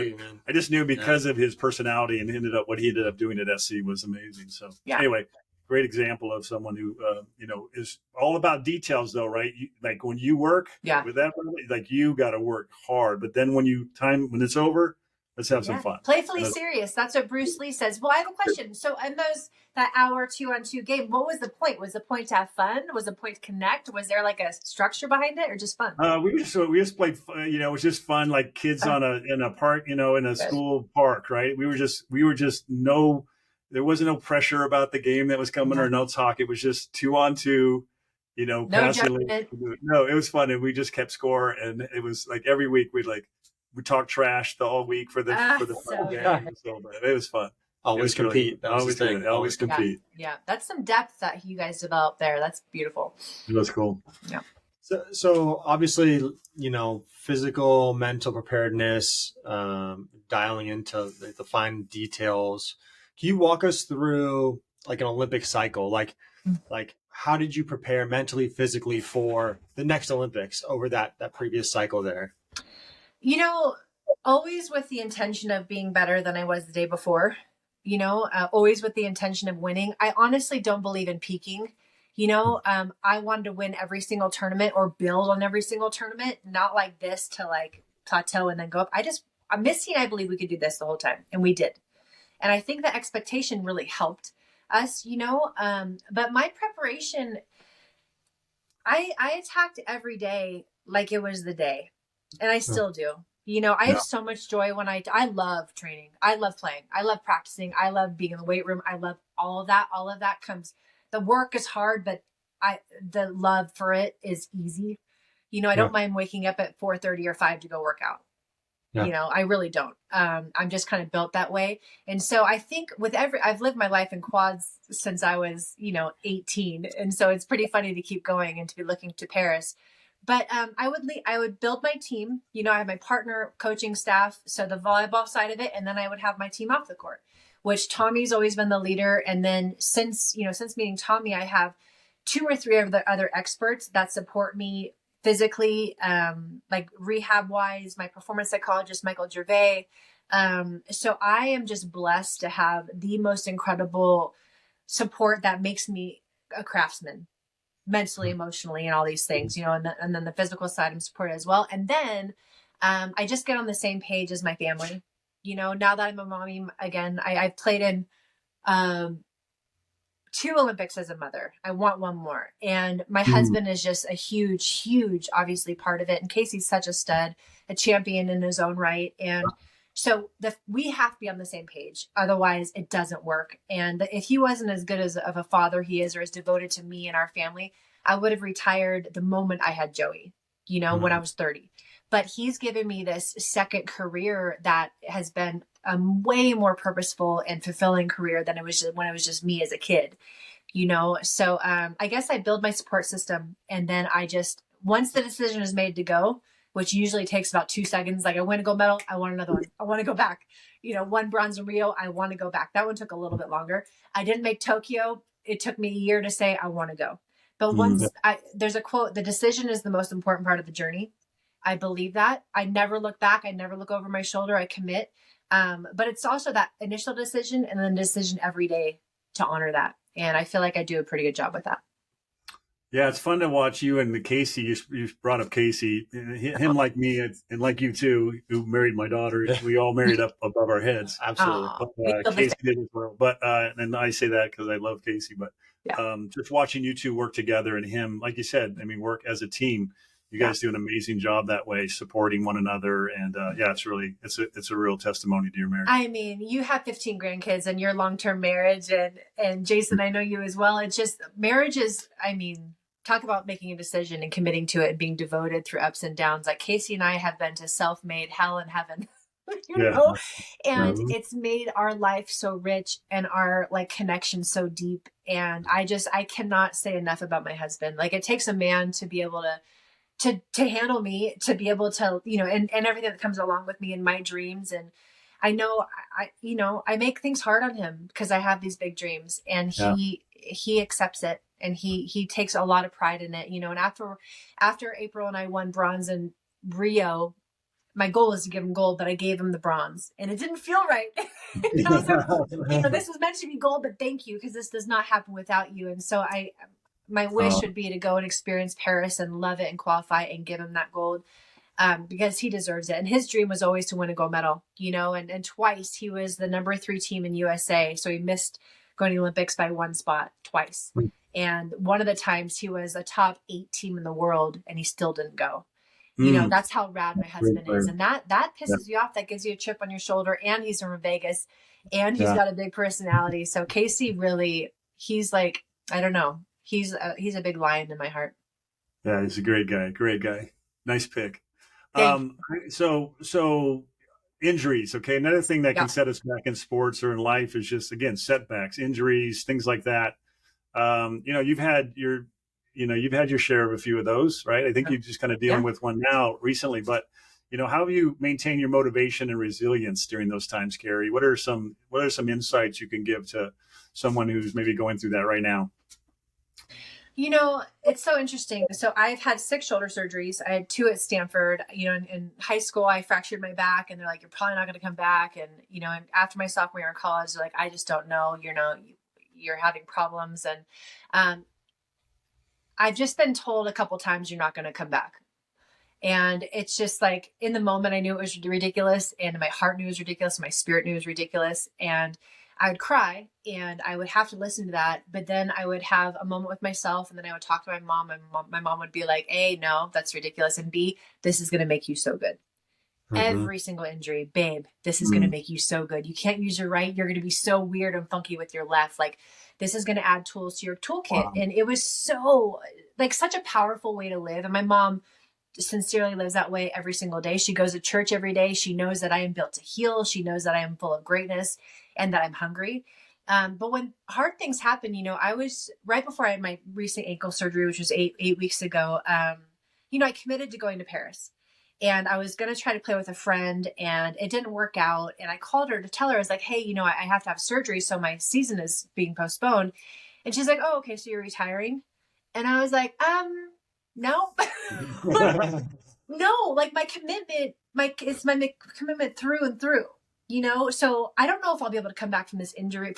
[SPEAKER 2] I just knew because of his personality and what he ended up doing at SC was amazing. So anyway, great example of someone who, is all about details though, right? Like when you work with that, like you got to work hard, but then when it's over, let's have some fun.
[SPEAKER 3] Playfully serious. That's what Bruce Lee says. Well, I have a question. So in that hour 2-on-2 game, what was the point? Was the point to have fun? Was the point to connect? Was there like a structure behind it, or just fun?
[SPEAKER 2] We just played, it was just fun, like kids in a park, in a school park, right? We were just there wasn't no pressure about the game that was coming or no talk. It was just 2-on-2,
[SPEAKER 3] No
[SPEAKER 2] passively.
[SPEAKER 3] judgment.
[SPEAKER 2] No, it was fun. And we just kept score. And it was like every week we talked trash the whole week for the game. So it was fun.
[SPEAKER 1] Always compete.
[SPEAKER 2] Really, always compete.
[SPEAKER 3] Yeah. That's some depth that you guys developed there. That's beautiful.
[SPEAKER 2] That's cool.
[SPEAKER 3] Yeah.
[SPEAKER 1] So obviously, physical, mental preparedness, dialing into the fine details. Can you walk us through like an Olympic cycle? Like how did you prepare mentally, physically for the next Olympics over that previous cycle there?
[SPEAKER 3] Always with the intention of being better than I was the day before, always with the intention of winning. I honestly don't believe in peaking. I wanted to win every single tournament or build on every single tournament, not like this to like plateau and then go up. Misty and I believe we could do this the whole time, and we did. And I think the expectation really helped us, but my preparation, I attacked every day like it was the day, and I still do. I have so much joy when I love training. I love playing. I love practicing. I love being in the weight room. I love all of that. All of that comes, the work is hard, but the love for it is easy. I don't mind waking up at 4:30 or 5 to go work out. Yeah. I really don't. I'm just kind of built that way. And so I think I've lived my life in quads since I was, 18. And so it's pretty funny to keep going and to be looking to Paris. But I would build my team. I have my partner, coaching staff, so the volleyball side of it, and then I would have my team off the court, which Tommy's always been the leader. And then since meeting Tommy, I have 2 or 3 of the other experts that support me physically, like rehab wise, my performance psychologist, Michael Gervais. So I am just blessed to have the most incredible support that makes me a craftsman. Mentally, emotionally, and all these things, and then the physical side I'm supported as well. And then I just get on the same page as my family. Now that I'm a mommy again, I've played in 2 Olympics as a mother. I want 1 more. And my husband is just a huge, huge, obviously part of it. And Casey's such a stud, a champion in his own right. And so we have to be on the same page. Otherwise it doesn't work. And if he wasn't as good of a father he is, or as devoted to me and our family, I would have retired the moment I had Joey, when I was 30. But he's given me this second career that has been a way more purposeful and fulfilling career than when it was just me as a kid, So I guess I build my support system, and then once the decision is made to go, which usually takes about 2 seconds. Like, I win a gold medal, I want another one. I want to go back. 1 bronze in Rio, I want to go back. That one took a little bit longer. I didn't make Tokyo. It took me a year to say I want to go. But there's a quote, the decision is the most important part of the journey. I believe that. I never look back. I never look over my shoulder. I commit. But it's also that initial decision and then decision every day to honor that. And I feel like I do a pretty good job with that.
[SPEAKER 2] Yeah, it's fun to watch you and Casey. You brought up Casey, him like me, and like you too, who married my daughter. We all married up above our heads.
[SPEAKER 1] Absolutely.
[SPEAKER 2] But, Casey did as well. But and I say that because I love Casey. But just watching you two work together, and him, like you said, work as a team. You guys do an amazing job that way, supporting one another. And it's a real testimony to your marriage.
[SPEAKER 3] You have 15 grandkids and your long-term marriage, and Jason, I know you as well. It's just, marriage is, talk about making a decision and committing to it and being devoted through ups and downs. Like Casey and I have been to self-made hell and heaven, and it's made our life so rich and our connection so deep. And I cannot say enough about my husband. Like, it takes a man to be able to handle me, to be able to, and everything that comes along with me in my dreams. And I know I make things hard on him because I have these big dreams, and he accepts it. And he takes a lot of pride in it, and after April and I won bronze in Rio, my goal is to give him gold, but I gave him the bronze, and it didn't feel right. I was like, this was meant to be gold, but thank you, because this does not happen without you. And so my wish would be to go and experience Paris and love it and qualify and give him that gold. because he deserves it. And his dream was always to win a gold medal, and twice he was the number 3 team in USA. So he missed going to the Olympics by 1 spot twice. And one of the times he was a top 8 team in the world and he still didn't go. That's how rad my husband is. And that pisses you off. That gives you a chip on your shoulder. And he's from Vegas and he's got a big personality. So Casey really, he's like, I don't know. He's a big lion in my heart.
[SPEAKER 2] Yeah, he's a great guy. Great guy. Nice pick. So injuries. Okay. Another thing that can set us back in sports or in life is just, again, setbacks, injuries, things like that. You've had your share of a few of those, right? I think you're just kind of dealing with one now recently, but how have you maintained your motivation and resilience during those times, Kerri? What are some insights you can give to someone who's maybe going through that right now?
[SPEAKER 3] It's so interesting. So I've had 6 shoulder surgeries. I had 2 at Stanford. In high school, I fractured my back and they're like, you're probably not going to come back. And, and after my sophomore year in college, they're like, I just don't know, you're having problems. And I've just been told a couple times you're not going to come back. And it's just like in the moment, I knew it was ridiculous and my heart knew it was ridiculous. And my spirit knew it was ridiculous. And I would cry and I would have to listen to that. But then I would have a moment with myself and then I would talk to my mom and my mom would be like, A, no, that's ridiculous. And B, this is going to make you so good. Every single injury, babe, this is going to make you so good. You can't use your right. You're going to be so weird and funky with your left. Like this is going to add tools to your toolkit. Wow. And it was so like such a powerful way to live. And my mom sincerely lives that way every single day. She goes to church every day. She knows that I am built to heal. She knows that I am full of greatness and that I'm hungry. But when hard things happen, I was right before I had my recent ankle surgery, which was eight weeks ago. I committed to going to Paris and I was going to try to play with a friend and it didn't work out. And I called her to tell her, I was like, hey, I have to have surgery. So my season is being postponed. And she's like, oh, okay. So you're retiring. And I was like, no, no, like my commitment, it's my commitment through and through, so I don't know if I'll be able to come back from this injury,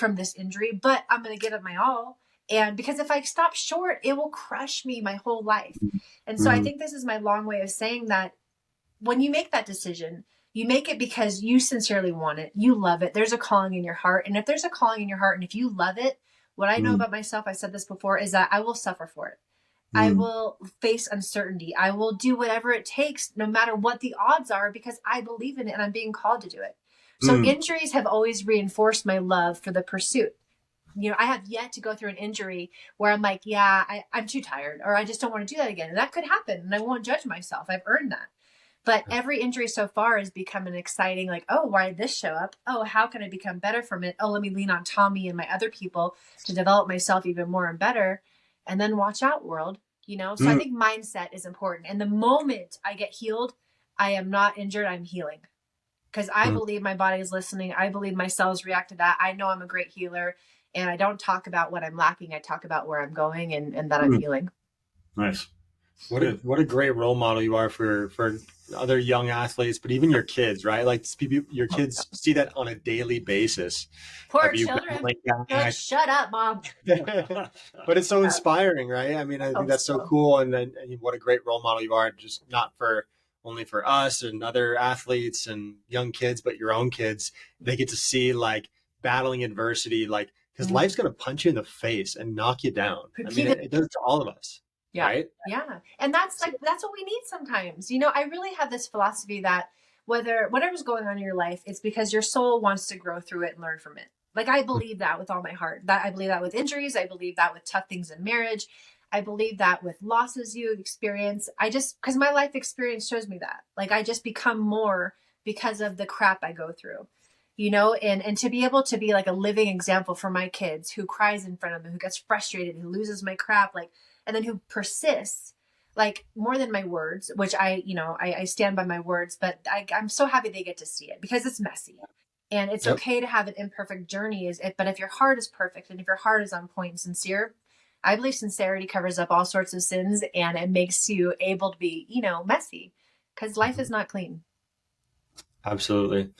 [SPEAKER 3] but I'm going to give it my all. And because if I stop short, it will crush me my whole life. And so I think this is my long way of saying that when you make that decision, you make it because you sincerely want it. You love it. There's a calling in your heart. And if there's a calling in your heart, and if you love it, what I know about myself, I said this before, is that I will suffer for it. I will face uncertainty. I will do whatever it takes, no matter what the odds are, because I believe in it and I'm being called to do it. So injuries have always reinforced my love for the pursuit. I have yet to go through an injury where I'm like, I'm too tired or I just don't want to do that again. And that could happen and I won't judge myself. I've earned that. But every injury so far has become an exciting, like, oh, why did this show up? Oh, how can I become better from it? Oh, let me lean on Tommy and my other people to develop myself even more and better. And then watch out, world. So I think mindset is important. And the moment I get healed, I am not injured, I'm healing. Because I believe my body is listening. I believe my cells react to that. I know I'm a great healer. And I don't talk about what I'm lacking. I talk about where I'm going and that I'm healing.
[SPEAKER 2] Nice.
[SPEAKER 1] What a great role model you are for other young athletes, but even your kids, right? Like your kids see that on a daily basis.
[SPEAKER 3] Poor children. Like, shut up, Mom.
[SPEAKER 1] But it's so inspiring, right? I mean, I think that's so cool. And what a great role model you are, just not only for us and other athletes and young kids, but your own kids. They get to see like battling adversity, like because life's going to punch you in the face and knock you down. I mean, it does to all of us.
[SPEAKER 3] Yeah.
[SPEAKER 1] Right?
[SPEAKER 3] Yeah. And that's what we need sometimes. I really have this philosophy that whatever's going on in your life, it's because your soul wants to grow through it and learn from it. Like I believe that with all my heart. I believe that with injuries. I believe that with tough things in marriage. I believe that with losses you experience. Because my life experience shows me that. Like I just become more because of the crap I go through. And to be able to be like a living example for my kids who cries in front of them, who gets frustrated, who loses my crap, and then who persists, like more than my words, which I stand by my words, but I'm so happy they get to see it because it's messy and it's okay to have an imperfect journey. But if your heart is perfect and if your heart is on point and sincere, I believe sincerity covers up all sorts of sins and it makes you able to be, messy because life is not clean.
[SPEAKER 1] Absolutely.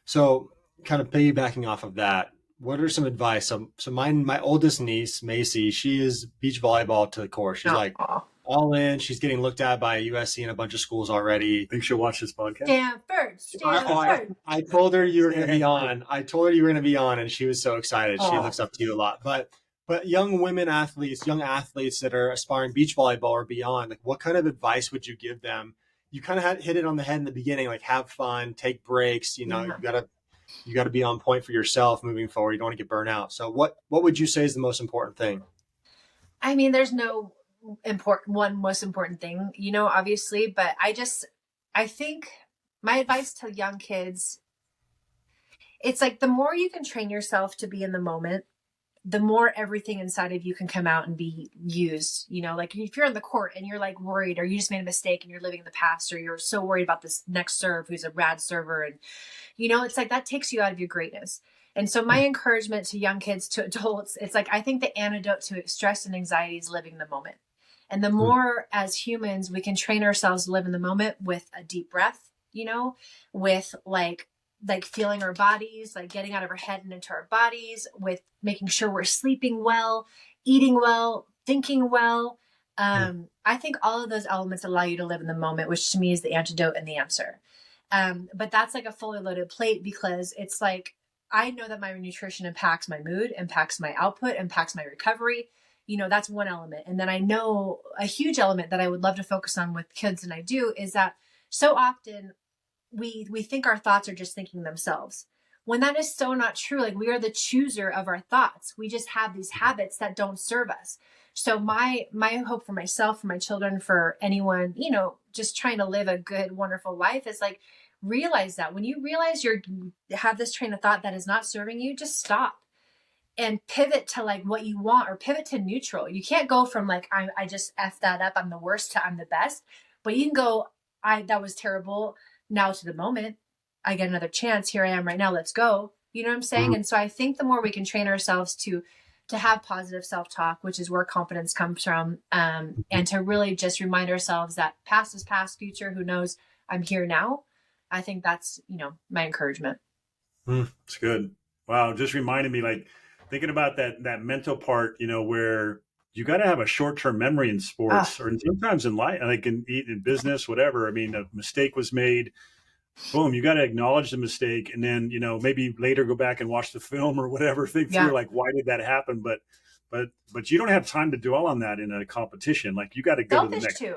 [SPEAKER 1] So kind of piggybacking off of that, what are some advice? So my oldest niece, Macy, she is beach volleyball to the core. She's all in. She's getting looked at by USC and a bunch of schools already.
[SPEAKER 2] I think she'll watch this podcast.
[SPEAKER 3] Stanford.
[SPEAKER 1] I told her you were going to be on. I told her you were going to be on, and she was so excited. She looks up to you a lot. But young women athletes, young athletes that are aspiring beach volleyball or beyond, like what kind of advice would you give them? You kind of hit it on the head in the beginning, like have fun, take breaks. You know, you got to be on point for yourself moving forward. You don't want to get burnt out. So what would you say is the most important thing?
[SPEAKER 3] I mean, there's no most important thing, you know, obviously, but I think my advice to young kids, it's like the more you can train yourself to be in the moment, the more everything inside of you can come out and be used. You know, like if you're on the court and you're like worried, or you just made a mistake and you're living in the past, or you're so worried about this next serve who's a rad server, and you know, it's like that takes you out of your greatness. And so my encouragement to young kids, to adults, it's like I think the antidote to stress and anxiety is living the moment. And the more as humans we can train ourselves to live in the moment with a deep breath, you know, with like feeling our bodies, like getting out of our head and into our bodies, with making sure we're sleeping well, eating well, thinking well. I think all of those elements allow you to live in the moment, which to me is the antidote and the answer. But that's like a fully loaded plate, because it's like, I know that my nutrition impacts my mood, impacts my output, impacts my recovery. You know, that's one element. And then I know a huge element that I would love to focus on with kids, and I do, is that so often we think our thoughts are just thinking themselves, when that is so not true. Like, we are the chooser of our thoughts. We just have these habits that don't serve us. So my hope for myself, for my children, for anyone, you know, just trying to live a good, wonderful life, is like, realize that when you realize you have this train of thought that is not serving you, just stop and pivot to like what you want, or pivot to neutral. You can't go from like, I just F that up, I'm the worst, to I'm the best. But you can go, that was terrible, now to the moment, I get another chance. Here I am right now. Let's go. You know what I'm saying? And so I think the more we can train ourselves to have positive self-talk, which is where confidence comes from, and to really just remind ourselves that past is past, future, who knows, I'm here now. I think that's, you know, my encouragement.
[SPEAKER 2] It's good. Wow. Just reminded me, like, thinking about that mental part, you know, where you got to have a short-term memory in sports, or sometimes in life, like in business, whatever. I mean, a mistake was made, boom, you got to acknowledge the mistake, and then, you know, maybe later go back and watch the film or whatever, think through like, why did that happen? But you don't have time to dwell on that in a competition. Like, you got to go to the next
[SPEAKER 3] too.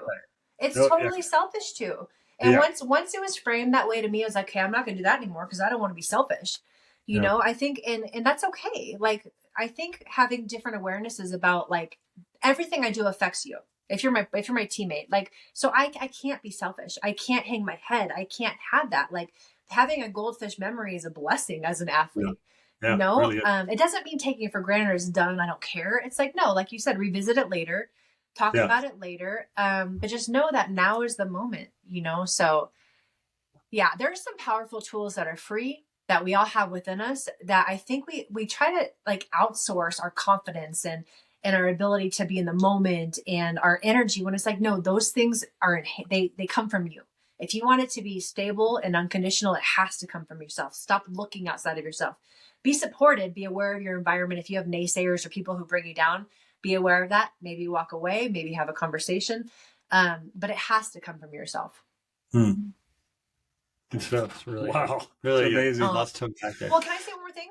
[SPEAKER 3] It's totally selfish too. And once it was framed that way to me, I was like, okay, I'm not going to do that anymore, because I don't want to be selfish. You know, I think, and that's okay. Like, I think having different awarenesses about like everything I do affects you. If you're my teammate, like, so I can't be selfish. I can't hang my head. I can't have that. Like, having a goldfish memory is a blessing as an athlete.
[SPEAKER 2] Yeah,
[SPEAKER 3] you know,
[SPEAKER 2] really
[SPEAKER 3] it doesn't mean taking it for granted or it's done. I don't care. It's like, no, like you said, revisit it later, talk about it later. But just know that now is the moment, you know? So yeah, there are some powerful tools that are free that we all have within us, that I think we try to like outsource our confidence and our ability to be in the moment and our energy, when it's like, no, those things are, they come from you. If you want it to be stable and unconditional, it has to come from yourself. Stop looking outside of yourself. Be supported, be aware of your environment. If you have naysayers or people who bring you down, be aware of that. Maybe walk away, maybe have a conversation. But it has to come from yourself.
[SPEAKER 2] Good stuff.
[SPEAKER 1] Really,
[SPEAKER 2] wow.
[SPEAKER 1] Really
[SPEAKER 2] amazing.
[SPEAKER 1] Lots to unpack there.
[SPEAKER 3] Well, can I say one more thing?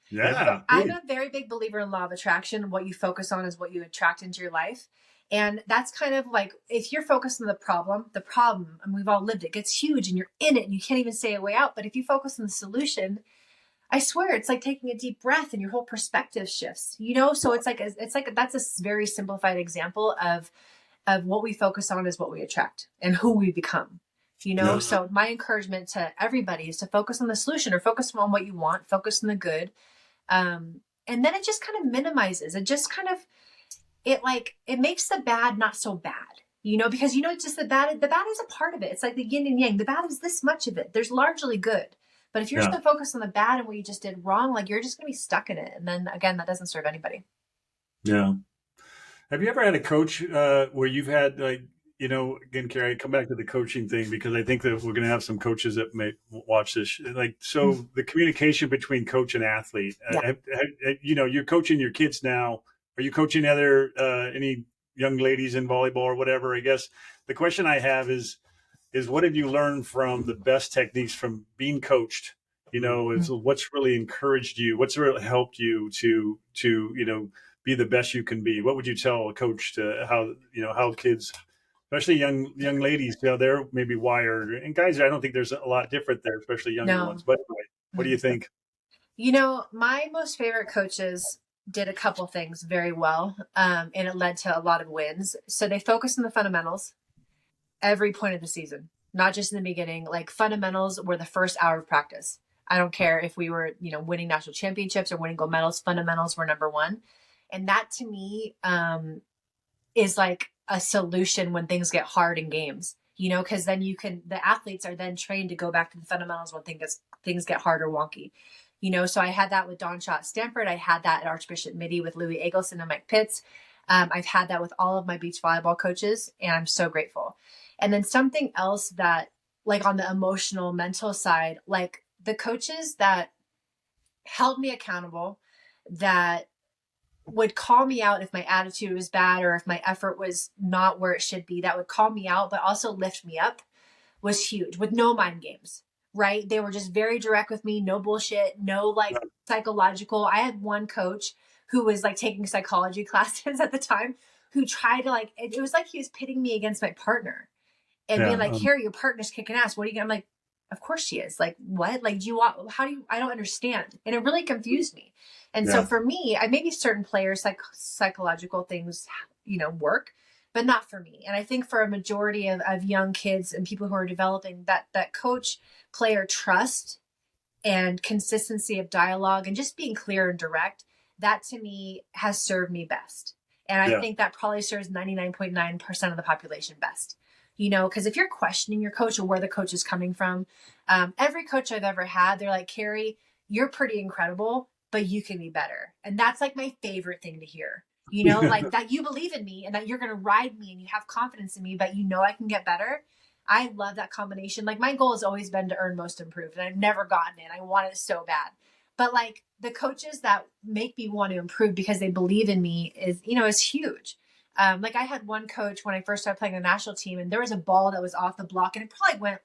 [SPEAKER 2] Yeah.
[SPEAKER 3] I'm a very big believer in law of attraction. What you focus on is what you attract into your life. And that's kind of like, if you're focused on the problem, and we've all lived it, gets huge and you're in it and you can't even say a way out. But if you focus on the solution, I swear it's like taking a deep breath and your whole perspective shifts, you know? So it's like that's a very simplified example of what we focus on is what we attract and who we become, you know? Yeah. So my encouragement to everybody is to focus on the solution, or focus on what you want, focus on the good. And then it just kind of minimizes. It just kind of, it makes the bad not so bad, you know, because, you know, it's just the bad is a part of it. It's like the yin and yang. The bad is this much of it. There's largely good. But if you're still focused on the bad and what you just did wrong, like, you're just going to be stuck in it. And then again, that doesn't serve anybody.
[SPEAKER 2] Yeah. Have you ever had a coach where you've had, like, you know, again, Kerri, I come back to the coaching thing, because I think that we're going to have some coaches that may watch this. Like, so the communication between coach and athlete, you know, you're coaching your kids now. Are you coaching any young ladies in volleyball or whatever. I guess the question I have is what have you learned from the best techniques from being coached? Is what's really encouraged you? What's really helped you to be the best you can be? What would you tell a coach to how kids, especially young ladies, they're maybe wired, and guys, I don't think there's a lot different there, especially younger ones. But anyway, what do you think?
[SPEAKER 3] My most favorite coaches did a couple things very well, and it led to a lot of wins. So they focused on the fundamentals every point of the season, not just in the beginning. Like, fundamentals were the first hour of practice. I don't care if we were, winning national championships or winning gold medals, fundamentals were number one. And that to me is like a solution when things get hard in games, because then the athletes are then trained to go back to the fundamentals when things get hard or wonky. So I had that with Don Shaw at Stanford. I had that at Archbishop Mitty with Louis Eggleston and Mike Pitts. I've had that with all of my beach volleyball coaches, and I'm so grateful. And then something else that, like, on the emotional, mental side, like, the coaches that held me accountable, that would call me out if my attitude was bad or if my effort was not where it should be, that would call me out, but also lift me up, was huge, with no mind games, right? They were just very direct with me, no bullshit, no like psychological. I had one coach who was like taking psychology classes at the time, who tried to it was like he was pitting me against my partner and being like, Kerri, your partner's kicking ass. What are you gonna? I'm like, of course she is. Like, what? Like, I don't understand. And it really confused me. And so for me, maybe certain players, psychological things, work, but not for me. And I think for a majority of young kids and people who are developing, that coach player trust and consistency of dialogue and just being clear and direct, that to me has served me best. And I think that probably serves 99.9% of the population best. Because if you're questioning your coach or where the coach is coming from, every coach I've ever had, they're like, Kerri, you're pretty incredible, but you can be better. And that's like my favorite thing to hear, like that you believe in me and that you're going to ride me and you have confidence in me, but I can get better. I love that combination. Like, my goal has always been to earn most improved, and I've never gotten it. I want it so bad. But like, the coaches that make me want to improve because they believe in me is huge. Like, I had one coach when I first started playing the national team, and there was a ball that was off the block, and it probably went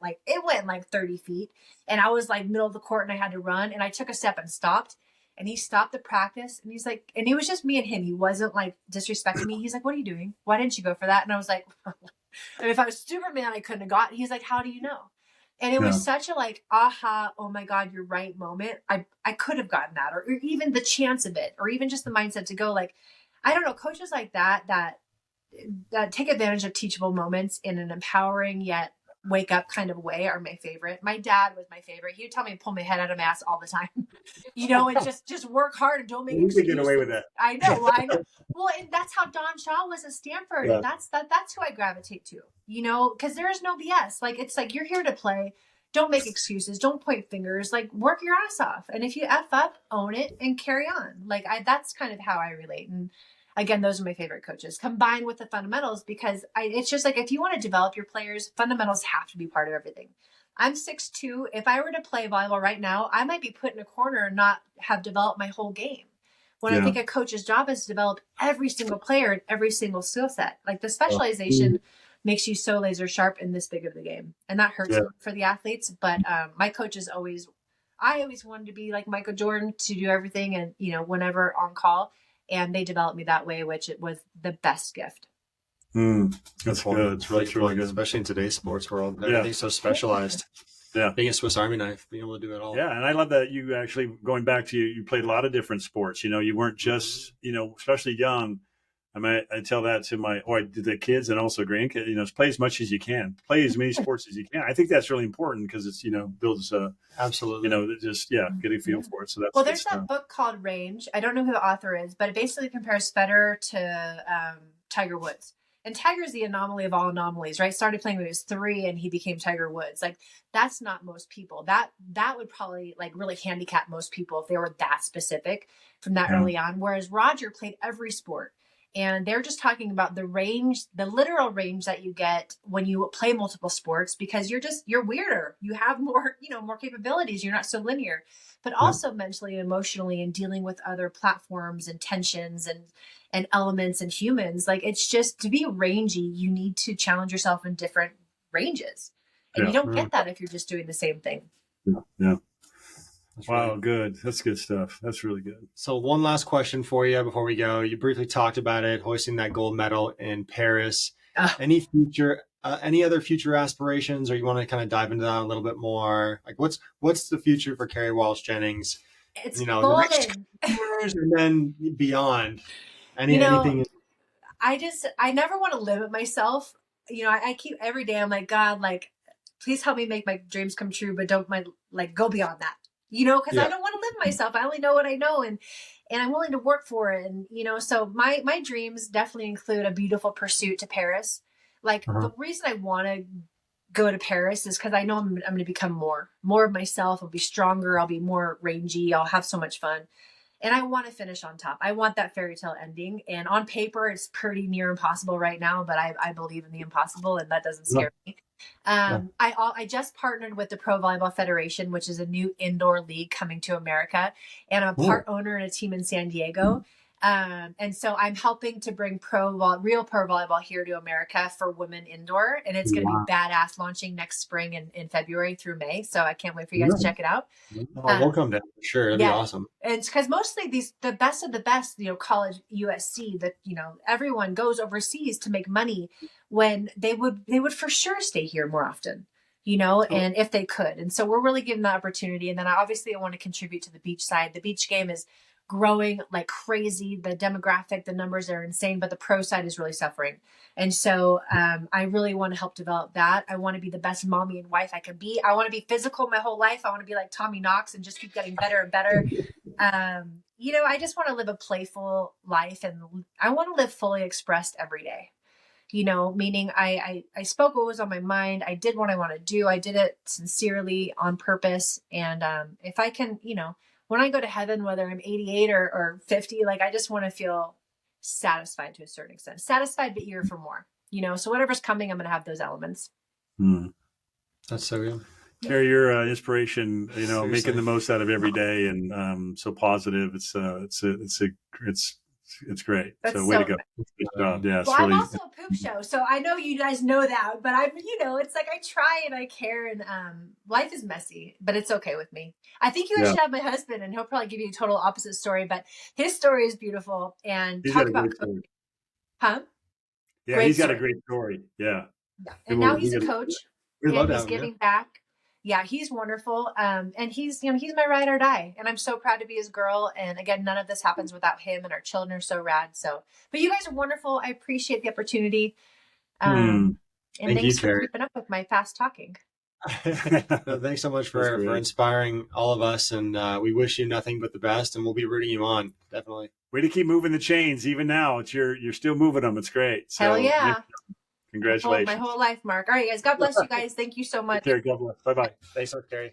[SPEAKER 3] like 30 feet. And I was like middle of the court and I had to run, and I took a step and stopped, and he stopped the practice, and he's like, and it was just me and him. He wasn't like disrespecting me. He's like, what are you doing? Why didn't you go for that? And I was like, and if I was Superman, I couldn't have got. He's like, how do you know? And it was such a aha, oh my God, you're right moment. I could have gotten that, or even the chance of it, or even just the mindset to go. Like, I don't know, coaches like that take advantage of teachable moments in an empowering yet wake up kind of way are my favorite. My dad was my favorite. He would tell me to pull my head out of my ass all the time, and just work hard and don't make excuses.
[SPEAKER 2] You get away with that.
[SPEAKER 3] I know. Well, and that's how Don Shaw was at Stanford. Yeah. And that's who I gravitate to, because there is no BS. Like, it's like, you're here to play. Don't make excuses. Don't point fingers. Like, work your ass off. And if you F up, own it and carry on. Like, that's kind of how I relate. And again, those are my favorite coaches, combined with the fundamentals, because it's just like, if you want to develop your players, fundamentals have to be part of everything. I'm 6'2". If I were to play volleyball right now, I might be put in a corner and not have developed my whole game. When I think a coach's job is to develop every single player and every single skill set. Like, the specialization makes you so laser sharp in this big of the game. And that hurts for the athletes. But my coaches I always wanted to be like Michael Jordan, to do everything and, whenever on call. And they developed me that way, which it was the best gift.
[SPEAKER 2] That's good.
[SPEAKER 1] It's really good, especially in today's sports world. Everything's so specialized. Being a Swiss Army knife, being able to do it all.
[SPEAKER 2] Yeah, and I love that you actually, going back to you played a lot of different sports. You weren't just, especially young. I tell that to the kids and also grandkids, play as much as you can, play as many sports as you can. I think that's really important because it's, builds
[SPEAKER 1] absolutely,
[SPEAKER 2] just, get a feel for it. So that's,
[SPEAKER 3] there's that book called Range. I don't know who the author is, but it basically compares Federer to Tiger Woods. And Tiger's the anomaly of all anomalies, right? Started playing when he was 3 and he became Tiger Woods. Like, that's not most people. That would probably like really handicap most people if they were that specific from that early on. Whereas Roger played every sport. And they're just talking about the range, the literal range that you get when you play multiple sports, because you're weirder. You have more, more capabilities. You're not so linear, but also mentally and emotionally, and dealing with other platforms and tensions and elements and humans. Like, it's just, to be rangy, you need to challenge yourself in different ranges. And you don't get that if you're just doing the same thing.
[SPEAKER 2] Yeah.
[SPEAKER 1] That's
[SPEAKER 2] Wow,
[SPEAKER 1] right.
[SPEAKER 2] good. That's good stuff. That's really good.
[SPEAKER 1] So one last question for you before we go. You briefly talked about it, hoisting that gold medal in Paris. Any other future aspirations, or you want to kind of dive into that a little bit more? Like, what's the future for Kerri Walsh-Jennings?
[SPEAKER 3] It's
[SPEAKER 1] The next
[SPEAKER 3] golden.
[SPEAKER 1] 2 years and then beyond.
[SPEAKER 3] You know,
[SPEAKER 1] Anything?
[SPEAKER 3] I never want to limit myself. I keep every day, I'm like, God, like, please help me make my dreams come true, but don't go beyond that, because I don't want to limit myself. I only know what I know, and I'm willing to work for it. And, so my dreams definitely include a beautiful pursuit to Paris. Like, the reason I want to go to Paris is because I know I'm going to become more of myself. I'll be stronger. I'll be more rangy. I'll have so much fun. And I want to finish on top. I want that fairy tale ending. And on paper, it's pretty near impossible right now, but I believe in the impossible, and that doesn't scare me. I just partnered with the Pro Volleyball Federation, which is a new indoor league coming to America. And I'm a part owner in a team in San Diego. And so I'm helping to bring real pro volleyball here to America for women indoor. And it's going to be badass, launching next spring in February through May. So I can't wait for you guys to check it out.
[SPEAKER 1] We'll come down for sure. That'd be awesome.
[SPEAKER 3] And it's because mostly the best of the best, college, USC, that, everyone goes overseas to make money, when they would for sure stay here more often, and if they could. And so we're really giving that opportunity. And then I want to contribute to the beach side. The beach game is growing like crazy. The demographic, the numbers are insane, but the pro side is really suffering. And so I really want to help develop that. I want to be the best mommy and wife I can be. I want to be physical my whole life. I want to be like Tommy Knox and just keep getting better and better. I just want to live a playful life, and I want to live fully expressed every day. Meaning I spoke what was on my mind. I did what I want to do. I did it sincerely, on purpose. And if I can, when I go to heaven, whether I'm 88 or 50, like, I just want to feel satisfied to a certain extent, satisfied, but eager for more, so whatever's coming, I'm going to have those elements.
[SPEAKER 1] That's so good.
[SPEAKER 2] Kerri, your inspiration,
[SPEAKER 1] Seriously.
[SPEAKER 2] Making the most out of every day, and so positive. It's great.
[SPEAKER 3] That's
[SPEAKER 2] so way to go. Good job. Yeah.
[SPEAKER 3] Well, I'm also a poop show, so I know you guys know that, but it's like I try and I care, and life is messy, but it's okay with me. I think you guys should have my husband, and he'll probably give you a total opposite story, but his story is beautiful. And
[SPEAKER 2] He's
[SPEAKER 3] talk
[SPEAKER 2] got a
[SPEAKER 3] about
[SPEAKER 2] great story.
[SPEAKER 3] Huh?
[SPEAKER 2] Yeah,
[SPEAKER 3] Great
[SPEAKER 2] he's got
[SPEAKER 3] story.
[SPEAKER 2] a great story. Yeah.
[SPEAKER 3] And now he's a coach,
[SPEAKER 1] We love
[SPEAKER 3] and he's
[SPEAKER 1] that.
[SPEAKER 3] giving back. Yeah, he's wonderful. And he's my ride or die. And I'm so proud to be his girl. And again, none of this happens without him, and our children are so rad. So, but you guys are wonderful. I appreciate the opportunity. And thanks for keeping up with my fast talking.
[SPEAKER 1] Thanks so much for inspiring all of us. And we wish you nothing but the best, and we'll be rooting you on. Definitely.
[SPEAKER 2] Way to keep moving the chains. Even now, you're still moving them. It's great. So,
[SPEAKER 3] hell yeah.
[SPEAKER 2] Congratulations.
[SPEAKER 3] My whole life, Mark. All right, guys. God bless you guys. Thank you so much.
[SPEAKER 2] Take care. God bless. Bye-bye.
[SPEAKER 1] Thanks, Kerri.